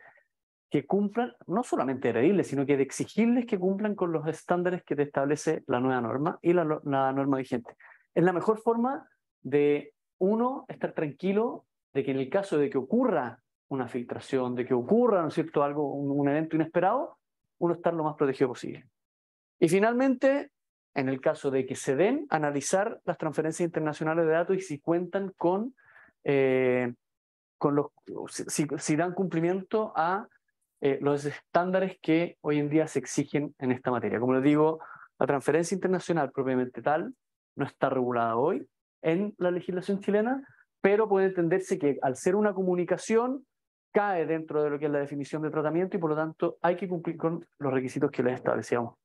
que cumplan, no solamente de pedirles, sino que de exigirles que cumplan con los estándares que te establece la nueva norma y la norma vigente. Es la mejor forma de, uno, estar tranquilo de que en el caso de que ocurra una filtración, de que ocurra, ¿no es cierto?, algo, un evento inesperado, uno estar lo más protegido posible. Y finalmente, en el caso de que se den, analizar las transferencias internacionales de datos y si cuentan con si dan cumplimiento a los estándares que hoy en día se exigen en esta materia. Como les digo, la transferencia internacional propiamente tal no está regulada hoy en la legislación chilena, pero puede entenderse que al ser una comunicación cae dentro de lo que es la definición de tratamiento y por lo tanto hay que cumplir con los requisitos que les establecíamos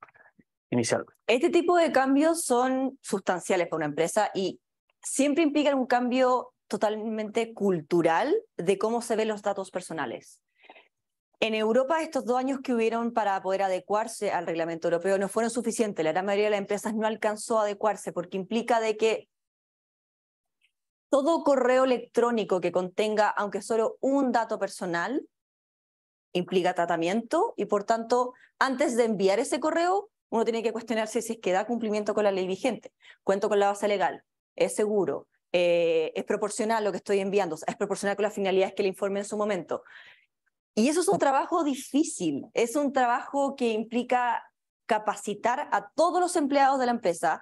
inicialmente. Este tipo de cambios son sustanciales para una empresa y siempre implican un cambio totalmente cultural de cómo se ven los datos personales. En Europa, estos 2 años que hubieron para poder adecuarse al reglamento europeo no fueron suficientes. La gran mayoría de las empresas no alcanzó a adecuarse porque implica de que todo correo electrónico que contenga, aunque solo un dato personal, implica tratamiento y, por tanto, antes de enviar ese correo, uno tiene que cuestionarse si es que da cumplimiento con la ley vigente. Cuento con la base legal, es seguro, es proporcional lo que estoy enviando, es proporcional con las finalidades que le informe en su momento. Y eso es un trabajo difícil, es un trabajo que implica capacitar a todos los empleados de la empresa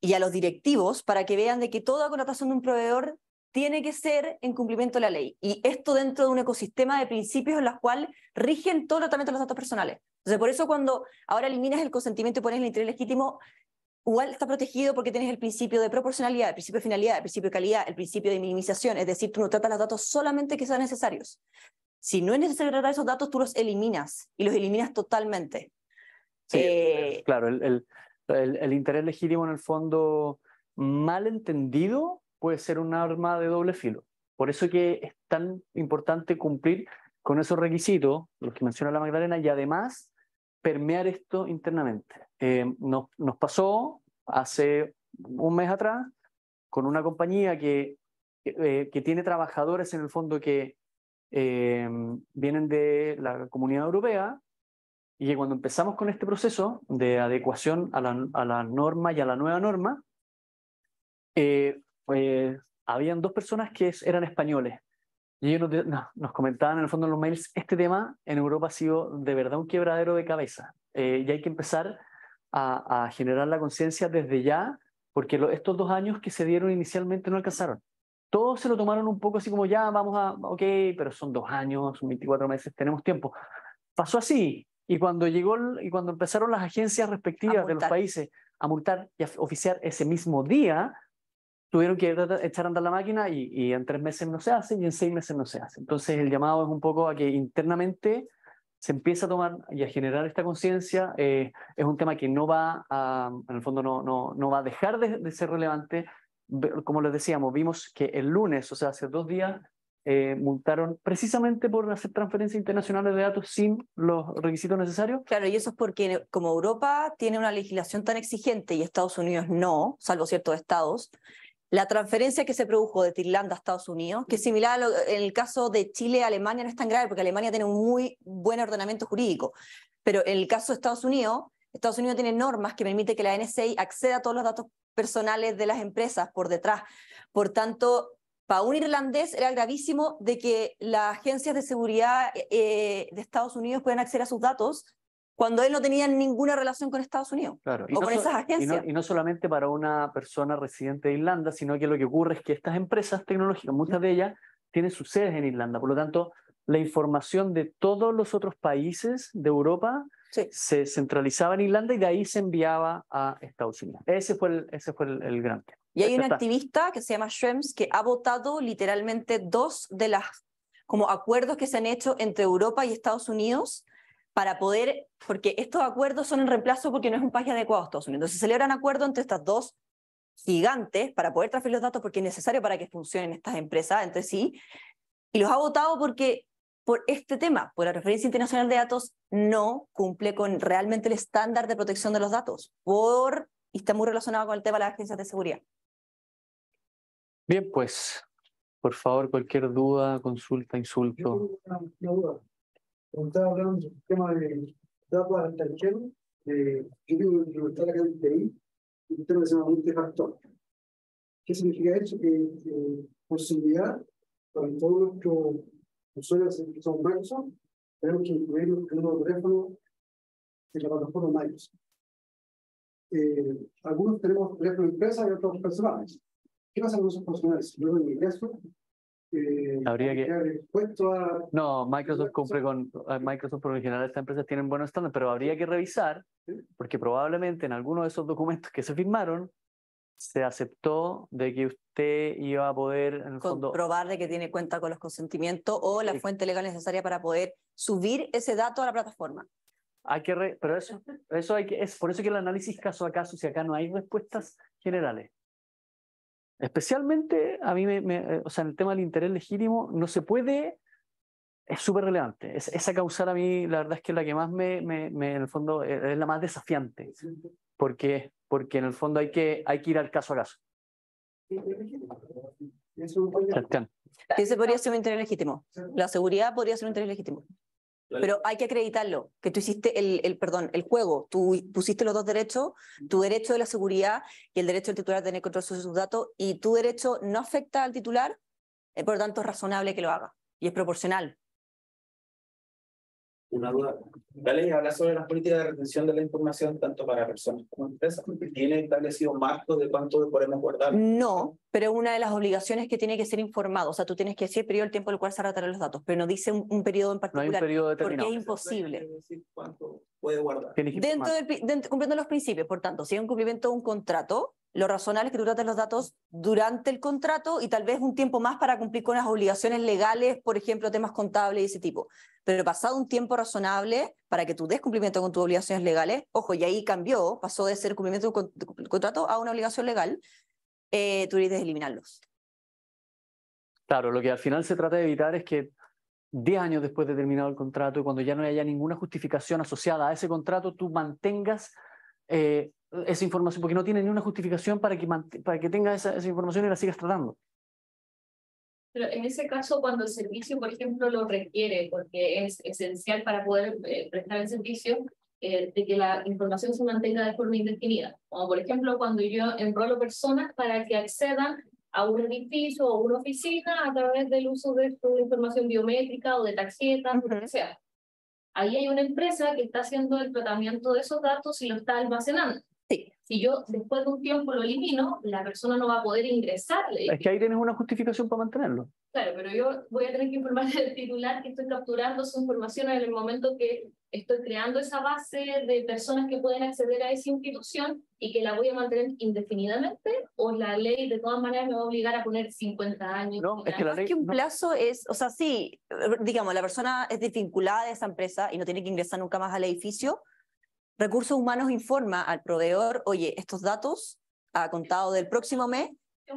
y a los directivos para que vean de que toda contratación de un proveedor tiene que ser en cumplimiento de la ley. Y esto dentro de un ecosistema de principios en los cuales rigen todo el tratamiento de los datos personales. Entonces, por eso cuando ahora eliminas el consentimiento y pones el interés legítimo, igual está protegido porque tienes el principio de proporcionalidad, el principio de finalidad, el principio de calidad, el principio de minimización, es decir, tú no tratas los datos solamente que sean necesarios. Si no es necesario tratar esos datos, tú los eliminas, y los eliminas totalmente. Sí, claro, el interés legítimo en el fondo mal entendido puede ser un arma de doble filo. Por eso que es tan importante cumplir con esos requisitos, los que menciona la Magdalena, y además permear esto internamente. Nos pasó hace un mes atrás con una compañía que tiene trabajadores en el fondo que vienen de la Comunidad Europea, y que cuando empezamos con este proceso de adecuación a la norma y a la nueva norma, habían 2 personas que eran españoles. Y ellos nos comentaban en el fondo en los mails, este tema en Europa ha sido de verdad un quebradero de cabeza. Y hay que empezar a generar la conciencia desde ya, porque estos 2 años que se dieron inicialmente no alcanzaron. todos se lo tomaron un poco así como ya, vamos a, ok, pero son 2 años, son 24 meses, tenemos tiempo. Pasó así, y cuando empezaron las agencias respectivas de los países a multar y a oficiar ese mismo día, tuvieron que echar a andar la máquina y en 3 meses no se hace y en 6 meses no se hace. Entonces el llamado es un poco a que internamente se empieza a tomar y a generar esta conciencia. Es un tema que no va a, en el fondo no va a dejar de ser relevante. Como les decíamos, vimos que el lunes, o sea, hace 2 días, multaron precisamente por hacer transferencias internacionales de datos sin los requisitos necesarios. Claro, y eso es porque como Europa tiene una legislación tan exigente y Estados Unidos no, salvo ciertos estados, la transferencia que se produjo de Irlanda a Estados Unidos, que es similar en el caso de Chile a Alemania, no es tan grave porque Alemania tiene un muy buen ordenamiento jurídico, pero en el caso de Estados Unidos tiene normas que permiten que la NSA acceda a todos los datos personales de las empresas por detrás. Por tanto, para un irlandés era gravísimo de que las agencias de seguridad de Estados Unidos puedan acceder a sus datos cuando él no tenía ninguna relación con Estados Unidos, claro, o con esas agencias. Y no solamente para una persona residente de Irlanda, sino que lo que ocurre es que estas empresas tecnológicas, muchas de ellas, tienen sus sedes en Irlanda. Por lo tanto, la información de todos los otros países de Europa se centralizaba en Irlanda y de ahí se enviaba a Estados Unidos. Ese fue el gran tema. Y hay un activista que se llama Schrems que ha votado literalmente 2 de las como acuerdos que se han hecho entre Europa y Estados Unidos para poder, porque estos acuerdos son en reemplazo porque no es un país adecuado a Estados Unidos. Entonces se celebran acuerdos entre estas 2 gigantes para poder transferir los datos porque es necesario para que funcionen estas empresas entre sí, y los ha votado porque por este tema, por la referencia internacional de datos, no cumple con realmente el estándar de protección de los datos, y está muy relacionado con el tema de las agencias de seguridad. Bien, pues, por favor, cualquier duda, consulta, insulto. Una duda. Cuando estaba hablando del tema de datos artificiales, yo digo que está acá en TI, un tema que se llama multifactor. ¿Qué significa eso? Que posibilidad para todos nuestros usuarios que son Microsoft, tenemos que incluir un número de teléfono en la plataforma Microsoft. Algunos tenemos teléfono de empresa y otros personales. ¿Qué pasa con esos personales? Luego en mi caso, habría que no, Microsoft cumple con Microsoft por lo general. Estas empresas tienen buenos estándares, pero habría que revisar porque probablemente en alguno de esos documentos que se firmaron se aceptó de que usted iba a poder en el fondo comprobar de que tiene cuenta con los consentimientos o la fuente legal necesaria para poder subir ese dato a la plataforma. Pero eso hay que, es por eso que el análisis caso a caso, si acá no hay respuestas generales. Especialmente a mí, o sea, en el tema del interés legítimo, no se puede, es súper relevante. Esa causal a mí, la verdad es que es la que más en el fondo, es la más desafiante. Porque en el fondo hay que ir al caso a caso. Ese podría ser un interés legítimo. La seguridad podría ser un interés legítimo. Pero hay que acreditarlo, que tú hiciste el juego, tú pusiste los 2 derechos, tu derecho de la seguridad y el derecho del titular de tener control sobre sus datos, y tu derecho no afecta al titular, por lo tanto es razonable que lo haga, y es proporcional. Una duda. La ley habla sobre las políticas de retención de la información tanto para personas como empresas. ¿Tiene establecido marcos de cuánto podemos guardar? No, pero una de las obligaciones que tiene que ser informado. O sea, tú tienes que decir el periodo del tiempo en el cual se retarán los datos, pero no dice un periodo en particular. No hay un periodo determinado. Porque es imposible. ¿Cuánto puede guardar? Cumpliendo los principios, por tanto, si hay un cumplimiento de un contrato, lo razonable es que tú trates los datos durante el contrato y tal vez un tiempo más para cumplir con las obligaciones legales, por ejemplo, temas contables y ese tipo. Pero pasado un tiempo razonable para que tú des cumplimiento con tus obligaciones legales, ojo, y ahí cambió, pasó de ser cumplimiento de un contrato a una obligación legal, tú debes eliminarlos. Claro, lo que al final se trata de evitar es que 10 años después de terminado el contrato y cuando ya no haya ninguna justificación asociada a ese contrato, tú mantengas esa información, porque no tiene ni una justificación para que tengas esa información y la sigas tratando. Pero en ese caso, cuando el servicio, por ejemplo, lo requiere, porque es esencial para poder prestar el servicio, de que la información se mantenga de forma indefinida. Como por ejemplo, cuando yo enrolo personas para que accedan a un edificio o una oficina a través del uso de su información biométrica o de tarjetas, o lo que sea. Ahí hay una empresa que está haciendo el tratamiento de esos datos y lo está almacenando. Sí. Si yo después de un tiempo lo elimino, la persona no va a poder ingresarle. Es que ahí tienes una justificación para mantenerlo. Claro, pero yo voy a tener que informarle al titular que estoy capturando su información en el momento que estoy creando esa base de personas que pueden acceder a esa institución y que la voy a mantener indefinidamente, o la ley de todas maneras me va a obligar a poner 50 años. No, es que la Más ley... que un no. plazo es, o sea, sí, digamos, la persona es desvinculada de esa empresa y no tiene que ingresar nunca más al edificio. Recursos Humanos informa al proveedor, oye, estos datos a contado del próximo mes.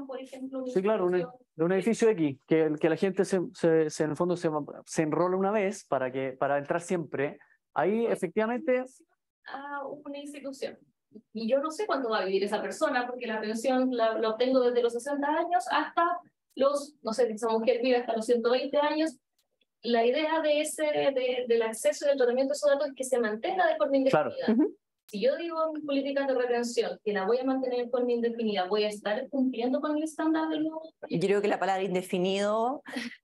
Por ejemplo, Sí, claro, de un edificio X, que la gente en el fondo se enrola una vez para entrar siempre. Ahí efectivamente... a una institución. Y yo no sé cuánto va a vivir esa persona, porque la pensión la obtengo desde los 60 años hasta los, no sé, esa mujer vive hasta los 120 años. La idea del acceso y del tratamiento de esos datos es que se mantenga de forma indefinida. Claro. Si yo digo en mis políticas de retención que la voy a mantener de forma indefinida, ¿voy a estar cumpliendo con el estándar del nuevo? Yo creo que la palabra indefinido,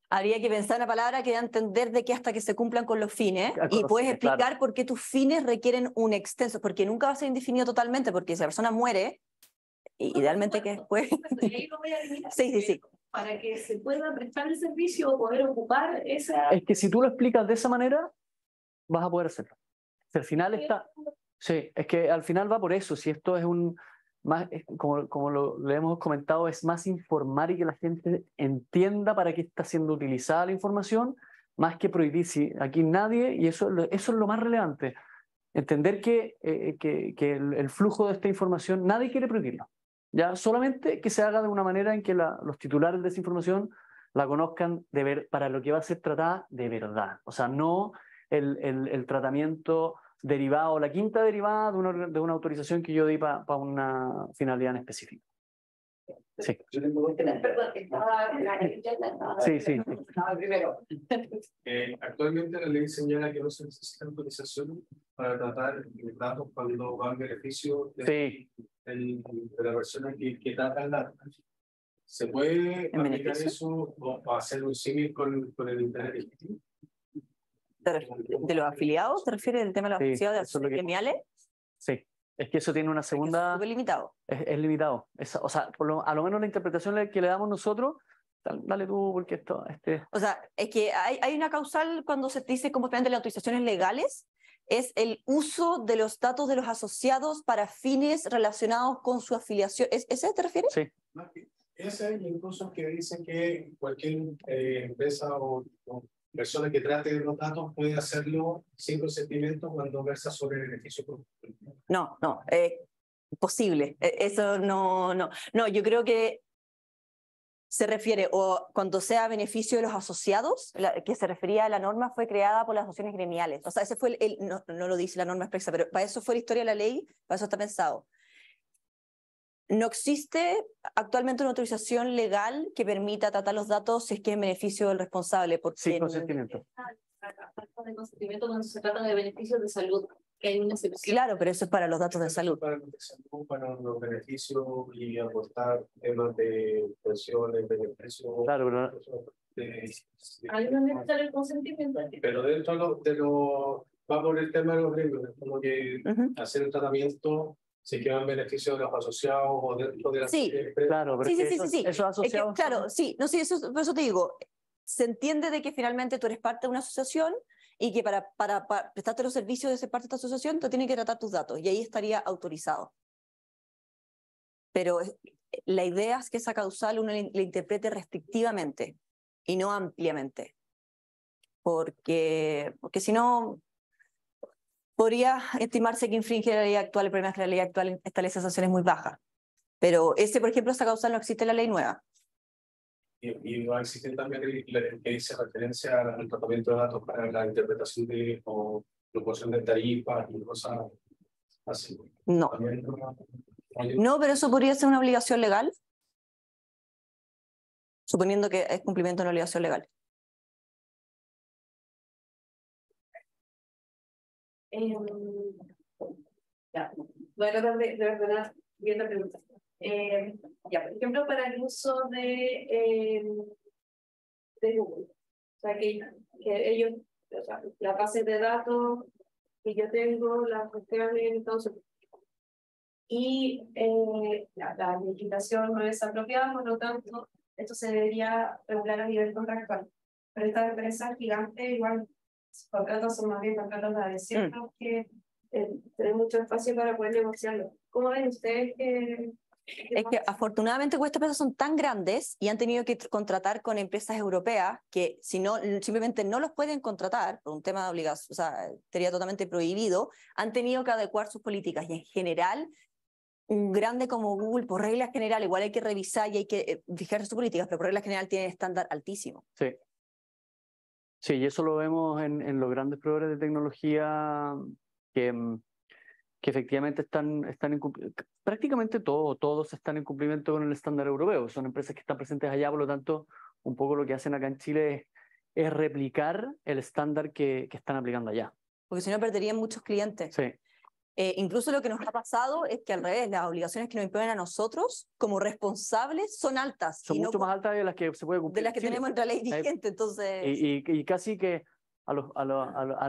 habría que pensar una palabra que da a entender de que hasta que se cumplan con los fines, y puedes explicar claro. por qué tus fines requieren un extenso, porque nunca va a ser indefinido totalmente, porque si la persona muere, idealmente que después... Sí. Para que se pueda prestar el servicio o poder ocupar esa... Es que si tú lo explicas de esa manera, vas a poder hacerlo. Si al final está... Sí, es que al final va por eso. Si esto es más, como lo hemos comentado, es más informar y que la gente entienda para qué está siendo utilizada la información, más que prohibir. Sí, aquí nadie, y eso es lo más relevante, entender que el flujo de esta información, nadie quiere prohibirlo. Ya solamente que se haga de una manera en que los titulares de esa información la conozcan para lo que va a ser tratada de verdad. O sea, no el tratamiento derivado, la quinta derivada de una autorización que yo di para una finalidad en específica. Sí. Sí. Primero. Actualmente la ley señala que no se necesita autorización para tratar datos cuando va en beneficio de la persona que trata el dato. ¿Se puede aplicar eso o hacer un símil con el interés legítimo? ¿De los afiliados? ¿Te refieres al tema de los afiliados de acciones gremiales? Sí, es que eso tiene una segunda... Es súper limitado. Es limitado. O sea, a lo menos la interpretación que le damos nosotros, dale tú, porque esto... O sea, es que hay una causal cuando se dice completamente las autorizaciones legales, es el uso de los datos de los asociados para fines relacionados con su afiliación. ¿Ese te refieres? Sí. Ese incluso que dicen que cualquier empresa o persona que trate de los datos puede hacerlo sin consentimiento cuando versa sobre el beneficio público. No, imposible. Eso no, yo creo que se refiere o cuando sea beneficio de los asociados, que se refería a la norma fue creada por las asociaciones gremiales. O sea, ese fue no lo dice la norma expresa, pero para eso fue la historia de la ley, para eso está pensado. No existe actualmente una autorización legal que permita tratar los datos si es que es en beneficio del responsable. Sin consentimiento. De consentimiento cuando se trata de beneficios de salud, que hay una excepción. Claro, pero eso es para los datos de salud. Para los beneficios y aportar temas de pensiones, beneficios. Claro, pero... Hay no necesita el consentimiento. Pero dentro de lo va por el tema de los gremios, como que hacer el tratamiento se queda en beneficio de los asociados o de las... Sí, claro, pero sí. Esos asociados... Claro, sí, no, sí, por eso te digo, se entiende de que finalmente tú eres parte de una asociación y que para prestarte los servicios de ser parte de esta asociación te tienen que tratar tus datos y ahí estaría autorizado. Pero la idea es que esa causal uno le interprete restrictivamente y no ampliamente, porque si no podría estimarse que infringe la ley actual. El problema es que la ley actual establece sanciones muy bajas, pero por ejemplo, esa causal no existe en la ley nueva. Y no existe también que dice referencia al tratamiento de datos para la interpretación o proporción de tarifas y cosas así. No, pero eso podría ser una obligación legal, suponiendo que es cumplimiento de una obligación legal. Voy a tratar de verdad bien la pregunta. Por ejemplo, para el uso de Google. O sea, que ellos, o sea, la base de datos que yo tengo, las cuestiones, entonces, y la legislación no es apropiada, por lo tanto, esto se debería regular a nivel contractual. Pero estas empresas gigantes, igual, sus contratos son más bien contratos de adhesión, que tienen mucho espacio para poder negociarlo. ¿Cómo ven ustedes que...? Es que afortunadamente estas empresas son tan grandes y han tenido que contratar con empresas europeas que si no, simplemente no los pueden contratar por un tema de obligación, o sea, sería totalmente prohibido, han tenido que adecuar sus políticas y en general un grande como Google, por regla general, igual hay que revisar y hay que fijarse sus políticas, pero por regla general tiene estándar altísimo. Sí. Sí, y eso lo vemos en los grandes proveedores de tecnología que efectivamente están prácticamente todos están en cumplimiento con el estándar europeo. Son empresas que están presentes allá, por lo tanto, un poco lo que hacen acá en Chile es replicar el estándar que están aplicando allá. Porque si no perderían muchos clientes. Sí. Incluso lo que nos ha pasado es que al revés, las obligaciones que nos imponen a nosotros como responsables son altas. Son mucho más altas de las que se puede cumplir. De las que tenemos en la ley vigente, entonces... Y casi que a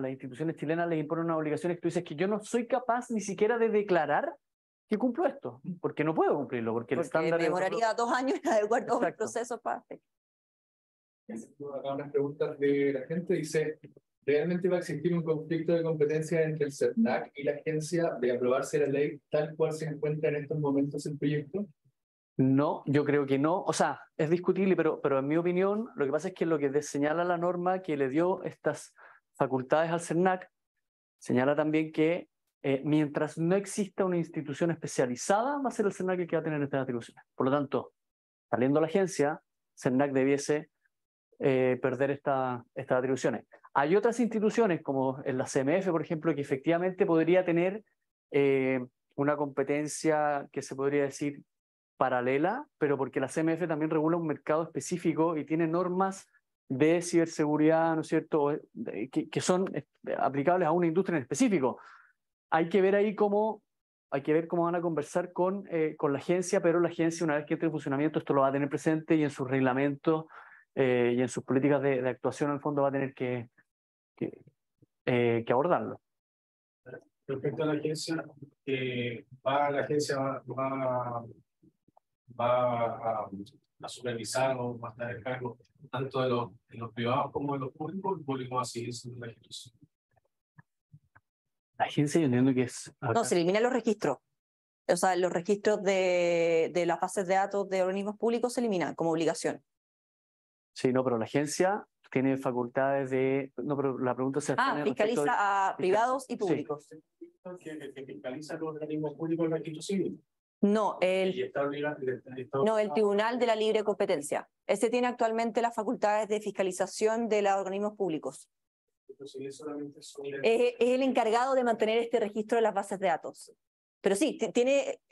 las instituciones chilenas les imponen unas obligaciones que tú dices que yo no soy capaz ni siquiera de declarar que cumplo esto, porque no puedo cumplirlo, porque el estándar... me demoraría 2 años en adecuar todos los procesos para... Acá unas preguntas de la gente, dice, ¿realmente va a existir un conflicto de competencia entre el CERNAC y la agencia de aprobarse la ley tal cual se encuentra en estos momentos el proyecto? No, yo creo que no. O sea, es discutible, pero en mi opinión, lo que pasa es que lo que señala la norma que le dio estas facultades al CERNAC, señala también que mientras no exista una institución especializada, va a ser el CERNAC el que va a tener estas atribuciones. Por lo tanto, saliendo la agencia, CERNAC debiese perder estas atribuciones. Hay otras instituciones, como en la CMF, por ejemplo, que efectivamente podría tener una competencia que se podría decir paralela, pero porque la CMF también regula un mercado específico y tiene normas de ciberseguridad, ¿no es cierto?, que son aplicables a una industria en específico. Hay que ver ahí hay que ver cómo van a conversar con la agencia, pero la agencia, una vez que entre en funcionamiento, esto lo va a tener presente y en sus reglamentos y en sus políticas de actuación, al fondo va a tener que abordarlo. Respecto a la agencia, la agencia va a supervisar o va a estar a cargo tanto de los privados como de los públicos, el público va a seguir siendo la institución. La agencia, yo entiendo que es... No, se eliminan los registros. O sea, los registros de las bases de datos de organismos públicos se eliminan como obligación. Sí, no, pero la agencia tiene facultades de... No, pero la pregunta es... fiscaliza a privados y públicos. Sí. Que fiscaliza los organismos públicos en la institución. No, el Tribunal de la Libre Competencia. Ese tiene actualmente las facultades de fiscalización de los organismos públicos. Es el encargado de mantener este registro de las bases de datos. Pero sí,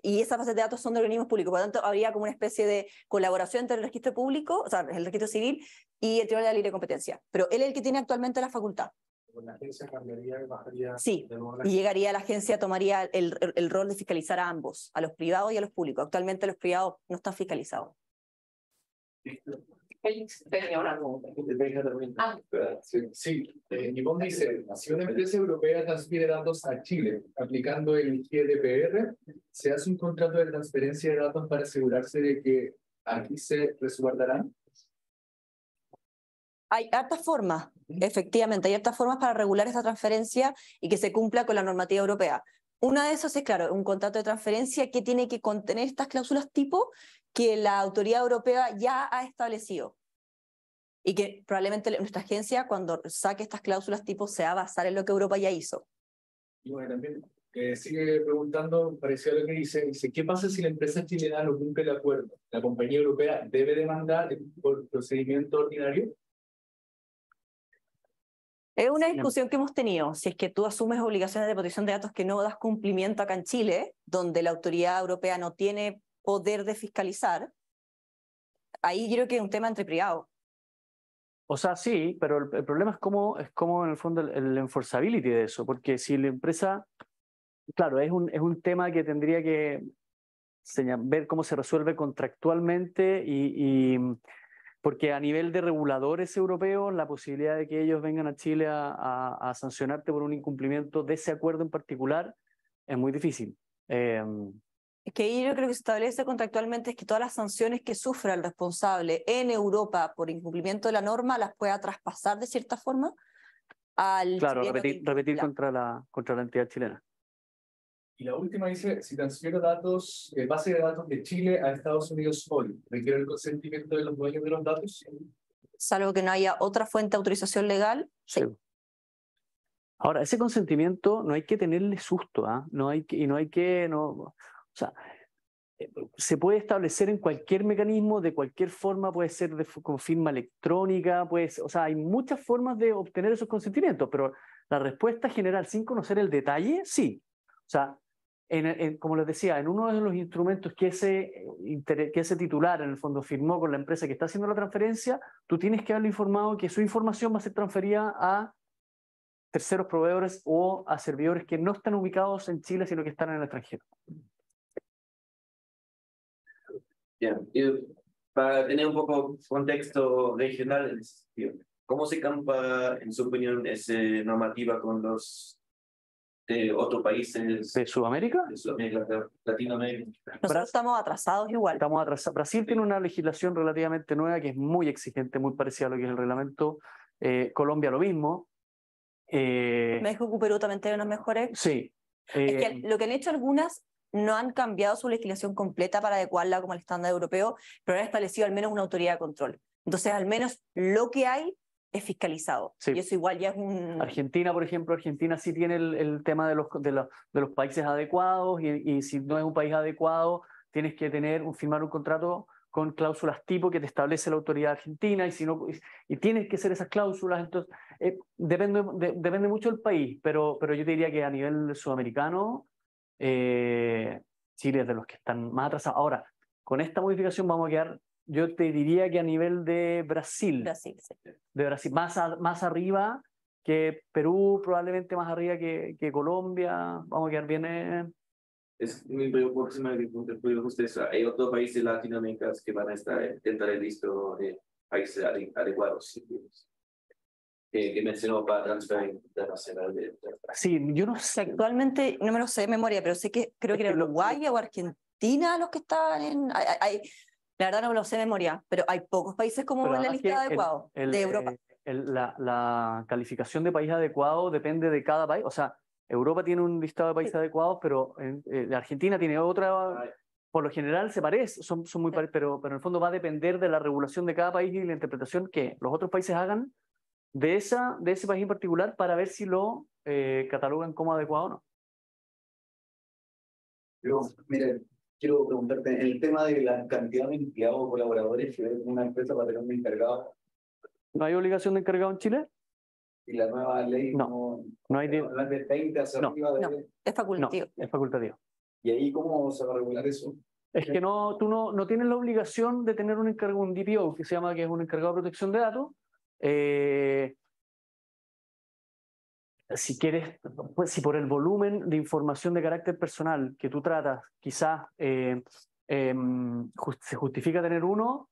y esas bases de datos son de organismos públicos, por lo tanto habría como una especie de colaboración entre el registro público, o sea, el registro civil y el Tribunal de la Libre Competencia. Pero él es el que tiene actualmente la facultad. La agencia cambiaría y bajaría... Sí, y llegaría la agencia, tomaría el rol de fiscalizar a ambos, a los privados y a los públicos. Actualmente los privados no están fiscalizados. Félix tenía una pregunta. Sí, Yvonne dice, si una empresa europea transfiere datos a Chile aplicando el GDPR, ¿se hace un contrato de transferencia de datos para asegurarse de que aquí se resguardarán? Hay hartas formas, efectivamente, hay hartas formas para regular esta transferencia y que se cumpla con la normativa europea. Una de esas es, claro, un contrato de transferencia que tiene que contener estas cláusulas tipo que la autoridad europea ya ha establecido. Y que probablemente nuestra agencia, cuando saque estas cláusulas tipo, se va a basar en lo que Europa ya hizo. Y bueno, también sigue preguntando, parecido a lo que dice, ¿qué pasa si la empresa chilena no cumple el acuerdo? ¿La compañía europea debe demandar por procedimiento ordinario? Es una discusión que hemos tenido. Si es que tú asumes obligaciones de protección de datos que no das cumplimiento acá en Chile, donde la autoridad europea no tiene poder de fiscalizar, ahí creo que es un tema entre privados. O sea, sí, pero el problema es cómo en el fondo el enforceability de eso, porque si la empresa, claro, es un tema que tendría que ver cómo se resuelve contractualmente y porque a nivel de reguladores europeos, la posibilidad de que ellos vengan a Chile a sancionarte por un incumplimiento de ese acuerdo en particular es muy difícil. Es que ahí yo creo que se establece contractualmente es que todas las sanciones que sufra el responsable en Europa por incumplimiento de la norma las pueda traspasar de cierta forma al Claro, chileno que repetir incumpla. contra la entidad chilena. Y la última dice, si transfiero datos, base de datos de Chile a Estados Unidos hoy, ¿requiere el consentimiento de los dueños de los datos? Salvo que no haya otra fuente de autorización legal. Sí. Ahora, ese consentimiento no hay que tenerle susto, ¿ah? No hay que, o sea, se puede establecer en cualquier mecanismo, de cualquier forma, puede ser con firma electrónica, o sea, hay muchas formas de obtener esos consentimientos, pero la respuesta general, sin conocer el detalle, sí. O sea, como les decía, en uno de los instrumentos que ese titular en el fondo firmó con la empresa que está haciendo la transferencia, tú tienes que haberle informado que su información va a ser transferida a terceros proveedores o a servidores que no están ubicados en Chile, sino que están en el extranjero. Bien, y para tener un poco contexto regional en ese sentido, ¿cómo se campa, en su opinión, esa normativa con los de otros países ¿De Sudamérica? de Sudamérica, Latinoamérica? Nosotros estamos atrasados igual. Estamos atrasados. Brasil tiene una legislación relativamente nueva que es muy exigente, muy parecida a lo que es el reglamento. Colombia lo mismo. México y Perú también tienen unas mejores. Sí. Es que lo que han hecho algunas no han cambiado su legislación completa para adecuarla como al estándar europeo, pero han establecido al menos una autoridad de control. Entonces, al menos lo que hay es fiscalizado. Sí. Y eso igual ya es un... Argentina, por ejemplo, Argentina sí tiene el tema de los países adecuados y si no es un país adecuado, tienes que firmar un contrato con cláusulas tipo que te establece la autoridad argentina y si no y tienes que ser esas cláusulas. Entonces, depende mucho del país, pero yo te diría que a nivel sudamericano, Chile es de los que están más atrasados. Ahora, con esta modificación vamos a quedar, yo te diría que a nivel de Brasil, sí. de Brasil más arriba que Perú, probablemente más arriba que Colombia, vamos a quedar bien. Es muy próxima que ustedes. Hay otros países de Latinoamérica que van a estar dentro del listo de países adecuados que mencionó para transfer internacional. Sí, yo no sé. Actualmente no me lo sé de memoria, pero sé que creo que era Uruguay o Argentina los que estaban en... la verdad no me lo sé de memoria, pero hay pocos países como en la lista de adecuados de Europa. La calificación de país adecuado depende de cada país. O sea, Europa tiene un listado de países adecuados, pero la Argentina tiene otra. Por lo general se parecen, son muy parecidos, pero en el fondo va a depender de la regulación de cada país y la interpretación que los otros países hagan de ese país en particular para ver si lo catalogan como adecuado o no. Pero, mira, quiero preguntarte, en el tema de la cantidad de empleados o colaboradores que debe una empresa para tener un encargado. ¿No hay obligación de encargado en Chile? Y la nueva ley no hay de 30 hacia arriba. No, es facultativo. No, es facultativo. ¿Y ahí cómo se va a regular eso? Es que tú no tienes la obligación de tener un DPO, que es un encargado de protección de datos. Si quieres, pues si por el volumen de información de carácter personal que tú tratas, quizás se justifica tener uno,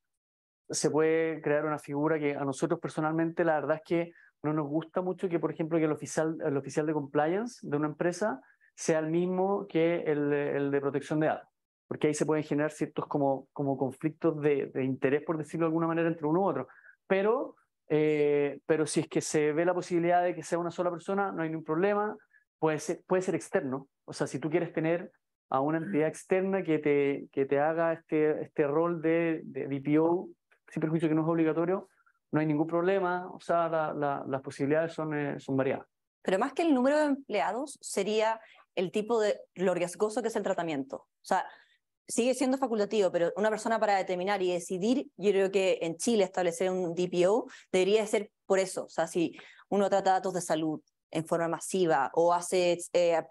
se puede crear una figura que a nosotros personalmente la verdad es que no nos gusta mucho que, por ejemplo, que el oficial de compliance de una empresa sea el mismo que el de protección de datos, porque ahí se pueden generar ciertos como conflictos de interés, por decirlo de alguna manera, entre uno u otro. Pero si es que se ve la posibilidad de que sea una sola persona, no hay ningún problema, puede ser externo. O sea, si tú quieres tener a una entidad externa que te haga este rol de DPO, sin perjuicio que no es obligatorio, no hay ningún problema. O sea, las posibilidades son variadas. Pero más que el número de empleados, sería el tipo de lo riesgoso que es el tratamiento. O sea, sigue siendo facultativo, pero una persona para determinar y decidir, yo creo que en Chile establecer un DPO debería ser por eso. O sea, si uno trata datos de salud en forma masiva o ayuda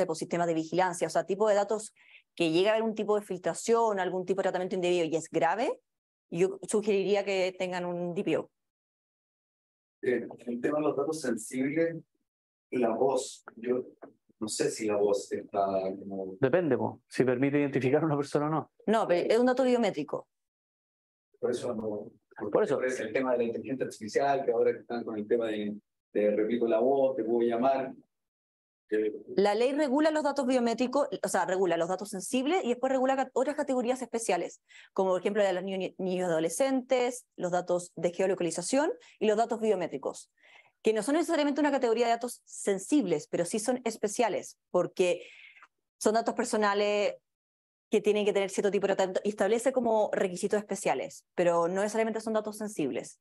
por sistemas de vigilancia, o sea, tipo de datos que llega a haber un tipo de filtración, algún tipo de tratamiento indebido y es grave, yo sugeriría que tengan un DPO. El tema de los datos sensibles, la voz, yo no sé si la voz está como... Depende, si permite identificar a una persona o no. No, pero es un dato biométrico. Por eso Por eso. Es el tema de la inteligencia artificial, que ahora están con el tema de replico la voz, te puedo llamar. La ley regula los datos biométricos, o sea, regula los datos sensibles y después regula otras categorías especiales, como por ejemplo la de los niños y adolescentes, los datos de geolocalización y los datos biométricos, que no son necesariamente una categoría de datos sensibles, pero sí son especiales, porque son datos personales que tienen que tener cierto tipo de tratamiento y establece como requisitos especiales, pero no necesariamente son datos sensibles.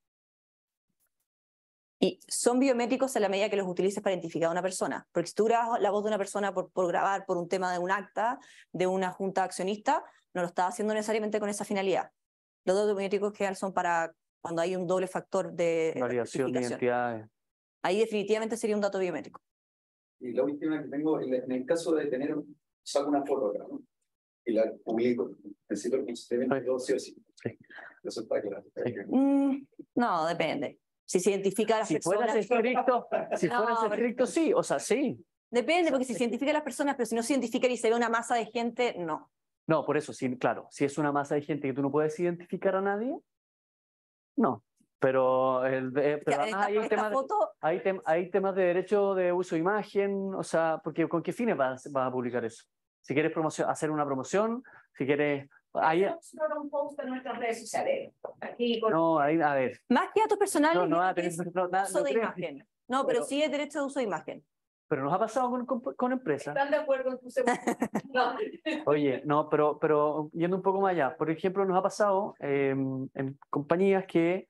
Y son biométricos en la medida que los utilices para identificar a una persona. Porque si tú grabas la voz de una persona por grabar por un tema de un acta, de una junta accionista, no lo estás haciendo necesariamente con esa finalidad. Los datos biométricos que son para cuando hay un doble factor de Validación de identidades. Ahí definitivamente sería un dato biométrico. Y la última que tengo, en el caso de tener, saco una foto acá, ¿no? Y la publico. Necesito el consentimiento sí o sí. Eso está claro. No, depende. Si se identifica a las personas... Si fueras estricto, sí, o sea, sí. Depende, porque si se identifica a las personas, pero si no se identifican y se ve una masa de gente, no. No, por eso, sí, claro. Si es una masa de gente que tú no puedes identificar a nadie, no. Pero, hay temas de derecho de uso de imagen, o sea, porque ¿con qué fines vas a publicar eso? Si quieres hacer una promoción, si quieres... un post en nuestras redes sociales. Aquí con... No, ahí, a ver. Más que datos personales, uso de imagen. No, pero sí es derecho de uso de imagen. Pero nos ha pasado con empresas. ¿Están de acuerdo en tu no. Oye, no, pero yendo un poco más allá. Por ejemplo, nos ha pasado en compañías que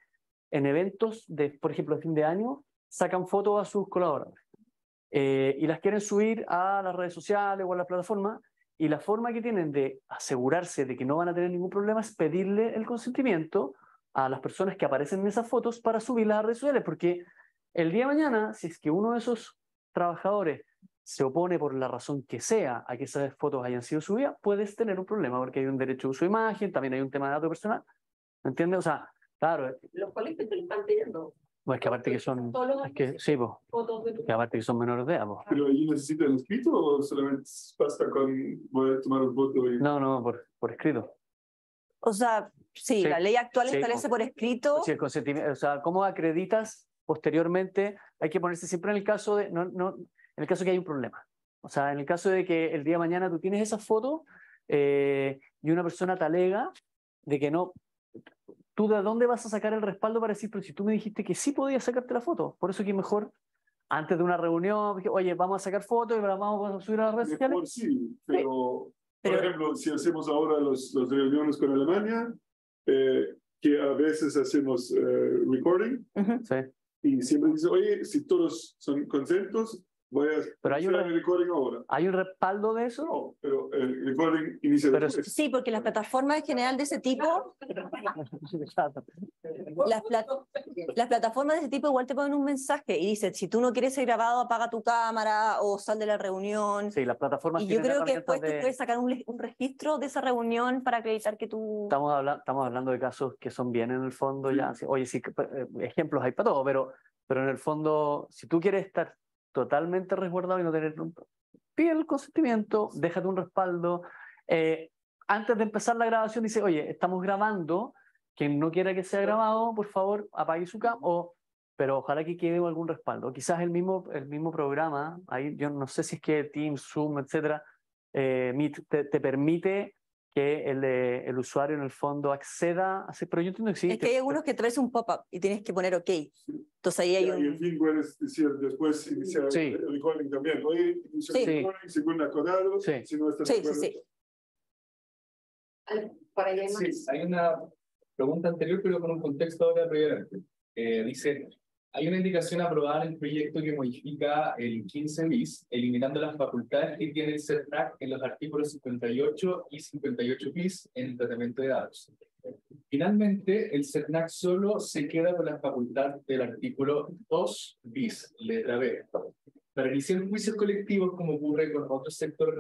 en eventos, por ejemplo, de fin de año, sacan fotos a sus colaboradores y las quieren subir a las redes sociales o a la plataforma, y la forma que tienen de asegurarse de que no van a tener ningún problema es pedirle el consentimiento a las personas que aparecen en esas fotos para subirlas a las redes sociales, porque el día de mañana, si es que uno de esos trabajadores se opone por la razón que sea a que esas fotos hayan sido subidas, puedes tener un problema, porque hay un derecho de uso de imagen, también hay un tema de dato personal, ¿me entiendes? O sea, claro. Los colegios te lo están pidiendo. Pues que aparte que son, sí, pues, que aparte que son menores de edad. Pues. ¿Pero ahí necesitan escrito o solamente basta con voy a tomar un voto? No, por escrito. O sea, sí, la ley actual establece por escrito. Sí, el consentimiento, o sea, ¿cómo acreditas posteriormente? Hay que ponerse siempre en el caso de, en el caso que hay un problema. O sea, en el caso de que el día de mañana tú tienes esas fotos y una persona te alega de que no. ¿Tú de dónde vas a sacar el respaldo para decir, pero si tú me dijiste que sí podías sacarte la foto? Por eso que mejor, antes de una reunión, oye, vamos a sacar fotos y las vamos a subir a las redes sociales. Mejor sí, pero, por ejemplo, si hacemos ahora las reuniones con Alemania, que a veces hacemos recording, y siempre dice, oye, si todos son contentos, voy a hacer el recording ahora. ¿Hay un respaldo de eso? No, pero el recording inicia después. Sí, porque las plataformas en general de ese tipo, las plataformas de ese tipo igual te ponen un mensaje y dicen, si tú no quieres ser grabado, apaga tu cámara o sal de la reunión. Sí, las plataformas. Y yo creo que después tú puedes sacar un registro de esa reunión para acreditar que tú... Estamos hablando de casos que son bien en el fondo ya. Oye, sí, ejemplos hay para todo, pero en el fondo, si tú quieres estar totalmente resguardado y no tener pide el consentimiento, déjate un respaldo. Antes de empezar la grabación dice, oye, estamos grabando, quien no quiera que sea grabado, por favor, apague su cámara, pero ojalá que quede algún respaldo. Quizás el mismo programa, ahí yo no sé si es que Teams, Zoom, etcétera, Meet te permite que el usuario en el fondo acceda a ese, pero yo entiendo que sí. Es que hay algunos que traes un pop-up y tienes que poner OK. Entonces ahí hay un... Y en fin, puedes decir después iniciar el recording también. Oye, inicia el recording según acordado, si no estás de acuerdo. Para allá hay una pregunta anterior, pero con un contexto ahora previamente. Dice, hay una indicación aprobada en el proyecto que modifica el 15 bis, eliminando las facultades que tiene el CERNAC en los artículos 58 y 58 bis en el tratamiento de datos. Finalmente, el CERNAC solo se queda con la facultad del artículo 2 bis, letra B, para iniciar juicios colectivos como ocurre con otros sectores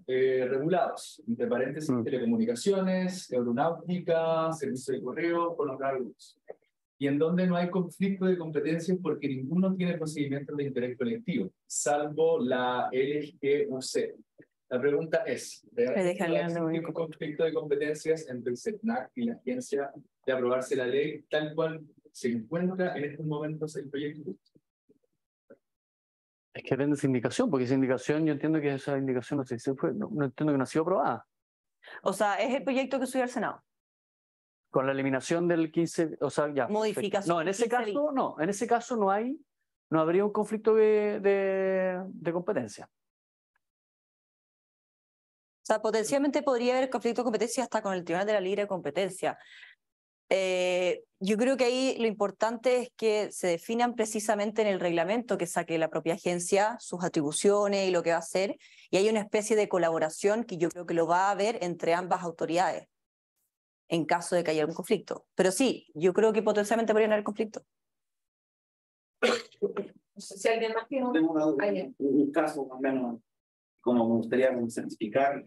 regulados, entre paréntesis, telecomunicaciones, aeronáutica, servicio de correo, por nombrar algunos. Y en donde no hay conflicto de competencias porque ninguno tiene procedimientos de interés colectivo, salvo la LGUC. La pregunta es, ¿existe un conflicto de competencias entre el CERNAC y la agencia de aprobarse la ley tal cual se encuentra en estos momentos el proyecto? Es que depende de esa indicación, porque esa indicación, yo entiendo que esa indicación no sé si fue, no entiendo que no ha sido aprobada. O sea, es el proyecto que subió al Senado. Con la eliminación del 15, o sea, ya. Modificación. No, en ese caso, no, en ese caso no habría un conflicto de competencia. O sea, potencialmente podría haber conflicto de competencia hasta con el Tribunal de la Libre Competencia. Yo creo que ahí lo importante es que se definan precisamente en el reglamento que saque la propia agencia sus atribuciones y lo que va a hacer, y hay una especie de colaboración que yo creo que lo va a haber entre ambas autoridades en caso de que haya algún conflicto. Pero sí, yo creo que potencialmente podrían haber conflicto. No sé si alguien más tiene Tengo una... un caso más o menos, como me gustaría certificar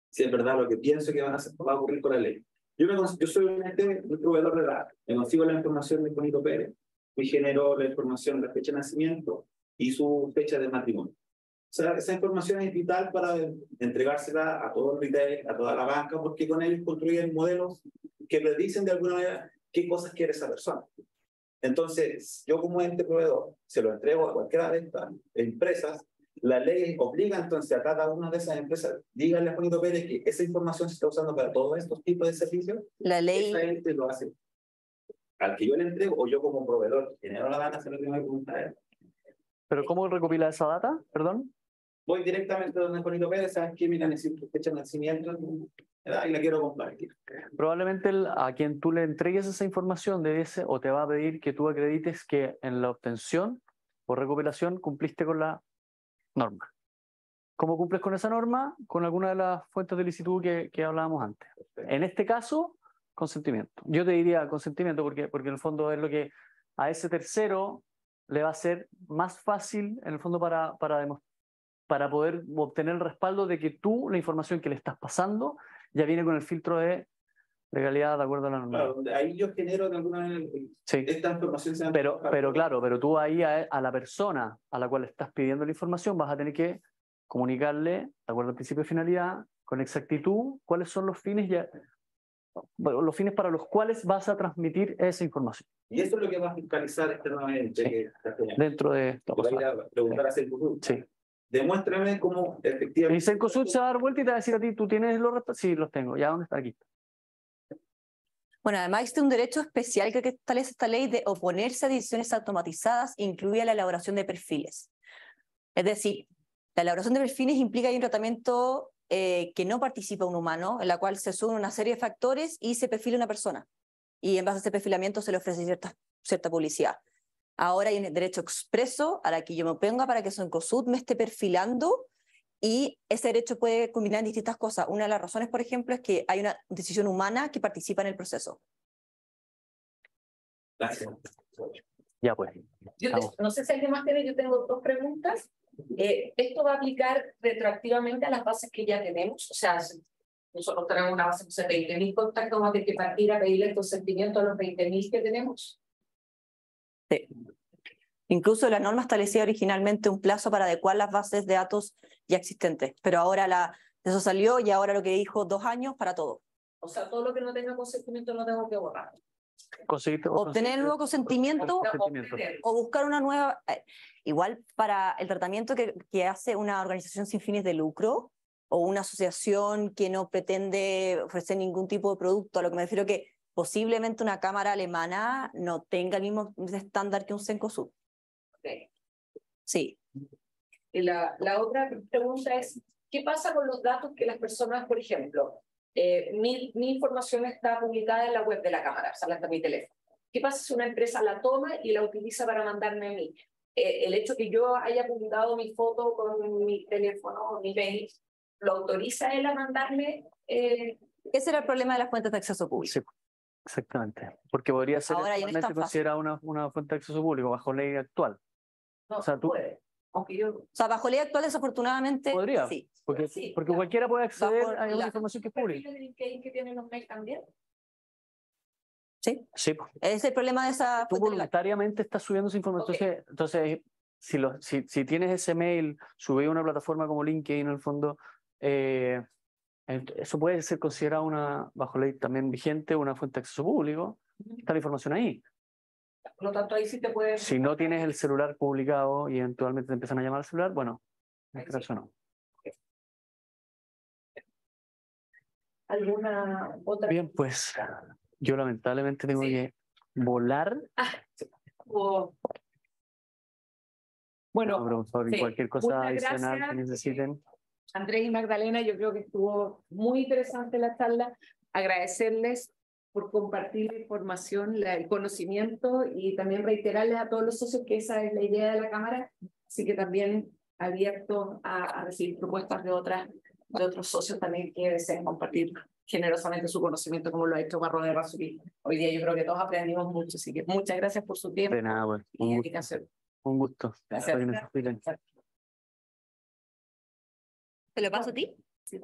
si es verdad lo que pienso que va a ocurrir con la ley. Yo soy un proveedor de datos, me consigo la información de Juanito Pérez y genero la información de la fecha de nacimiento y su fecha de matrimonio. O sea, esa información es vital para entregársela a todo el retail, a toda la banca, porque con ellos construyen modelos que predicen de alguna manera qué cosas quiere esa persona. Entonces, yo como ente proveedor, se lo entrego a cualquiera de estas empresas. La ley obliga entonces a cada una de esas empresas, díganle a Juanito Pérez que esa información se está usando para todos estos tipos de servicios. La ley... Esa ente lo hace. Al que yo le entrego, o yo como proveedor genero la data, se lo tengo que preguntar a él. ¿Pero cómo recopila esa data? Perdón. Voy directamente donde Juanito Pérez, ¿sabes qué? Mira, necesito fecha de nacimiento, y la quiero compartir. Probablemente a quien tú le entregues esa información de ese, o te va a pedir que tú acredites que en la obtención o recopilación cumpliste con la norma. ¿Cómo cumples con esa norma? Con alguna de las fuentes de licitud que hablábamos antes. En este caso, consentimiento. Yo te diría consentimiento porque en el fondo es lo que a ese tercero le va a ser más fácil, en el fondo, para poder obtener el respaldo de que tú, la información que le estás pasando, ya viene con el filtro de legalidad de acuerdo a la norma. Claro, ahí yo genero de alguna manera esta información. Pero claro, pero tú ahí a la persona a la cual le estás pidiendo la información vas a tener que comunicarle, de acuerdo al principio de finalidad, con exactitud, cuáles son los fines los fines para los cuales vas a transmitir esa información. Y eso es lo que va a fiscalizar externamente. Sí. Dentro de esto. Va a ir a preguntar a Cencosud. Sí. Demuéstrame cómo efectivamente. Y Cencosud se va a dar vuelta y te va a decir a ti, ¿tú tienes los restos? Sí, los tengo. ¿Ya dónde está? Aquí. Bueno, además existe un derecho especial que establece esta ley de oponerse a decisiones automatizadas, incluida la elaboración de perfiles. Es decir, la elaboración de perfiles implica un tratamiento que no participa un humano, en la cual se suman una serie de factores y se perfila una persona. Y en base a ese perfilamiento se le ofrece cierta publicidad. Ahora hay un derecho expreso a la que yo me oponga para que Cencosud me esté perfilando, y ese derecho puede combinar en distintas cosas. Una de las razones, por ejemplo, es que hay una decisión humana que participa en el proceso. Gracias. Ya pues. No sé si alguien más tiene, yo tengo dos preguntas. ¿Esto va a aplicar retroactivamente a las bases que ya tenemos? O sea, si nosotros tenemos una base de 20.000 contactos, vamos a tener que partir a pedirle el consentimiento a los 20.000 que tenemos. Sí. Incluso la norma establecía originalmente un plazo para adecuar las bases de datos ya existentes, pero ahora eso salió y ahora lo que dijo 2 años para todo. O sea, todo lo que no tenga consentimiento lo tengo que borrar. Obtener el nuevo consentimiento o buscar una nueva. Igual para el tratamiento que hace una organización sin fines de lucro o una asociación que no pretende ofrecer ningún tipo de producto, a lo que me refiero que posiblemente una cámara alemana no tenga el mismo estándar que un Cencosud. Okay. Sí. Y la otra pregunta es, ¿qué pasa con los datos que las personas, por ejemplo, mi información está publicada en la web de la cámara, o sea, está en mi teléfono? ¿Qué pasa si una empresa la toma y la utiliza para mandarme a mí? El hecho que yo haya publicado mi foto con mi teléfono o mi mail, ¿lo autoriza él a mandarme? Ese era el problema de las fuentes de acceso público. Sí, exactamente. Porque podría ser considerada una fuente de acceso público bajo ley actual. No, o sea, tú puede. Aunque yo... O sea, bajo ley actual, desafortunadamente, podría, sí. Porque claro. cualquiera puede acceder a una información que es pública. ¿Que tienen los mails también? Sí. Sí. Ese es el problema de esa Tú voluntariamente estás subiendo esa información. Okay. Entonces si tienes ese mail subido a una plataforma como LinkedIn, en el fondo, eso puede ser considerado bajo ley también vigente, una fuente de acceso público. Está la información ahí. Por lo tanto, ahí sí te puedes... Si no tienes el celular publicado y eventualmente te empiezan a llamar al celular, bueno, en este caso no. ¿Alguna otra? Bien, pues yo lamentablemente tengo Sí. que volar. O- Bueno, No, pero por favor, sí. cualquier cosa Muchas adicional gracias. que necesiten. Andrés y Magdalena, yo creo que estuvo muy interesante la charla. Agradecerles por compartir la información, el conocimiento y también reiterarles a todos los socios que esa es la idea de la Cámara, así que también abierto a recibir propuestas de otros socios también que deseen compartir generosamente su conocimiento como lo ha hecho Barro de Razubí. Hoy día yo creo que todos aprendimos mucho, así que muchas gracias por su tiempo De nada, pues, y dedicación. un gusto. Gracias. Para que nos expliquen. ¿Te lo paso a ti? Sí.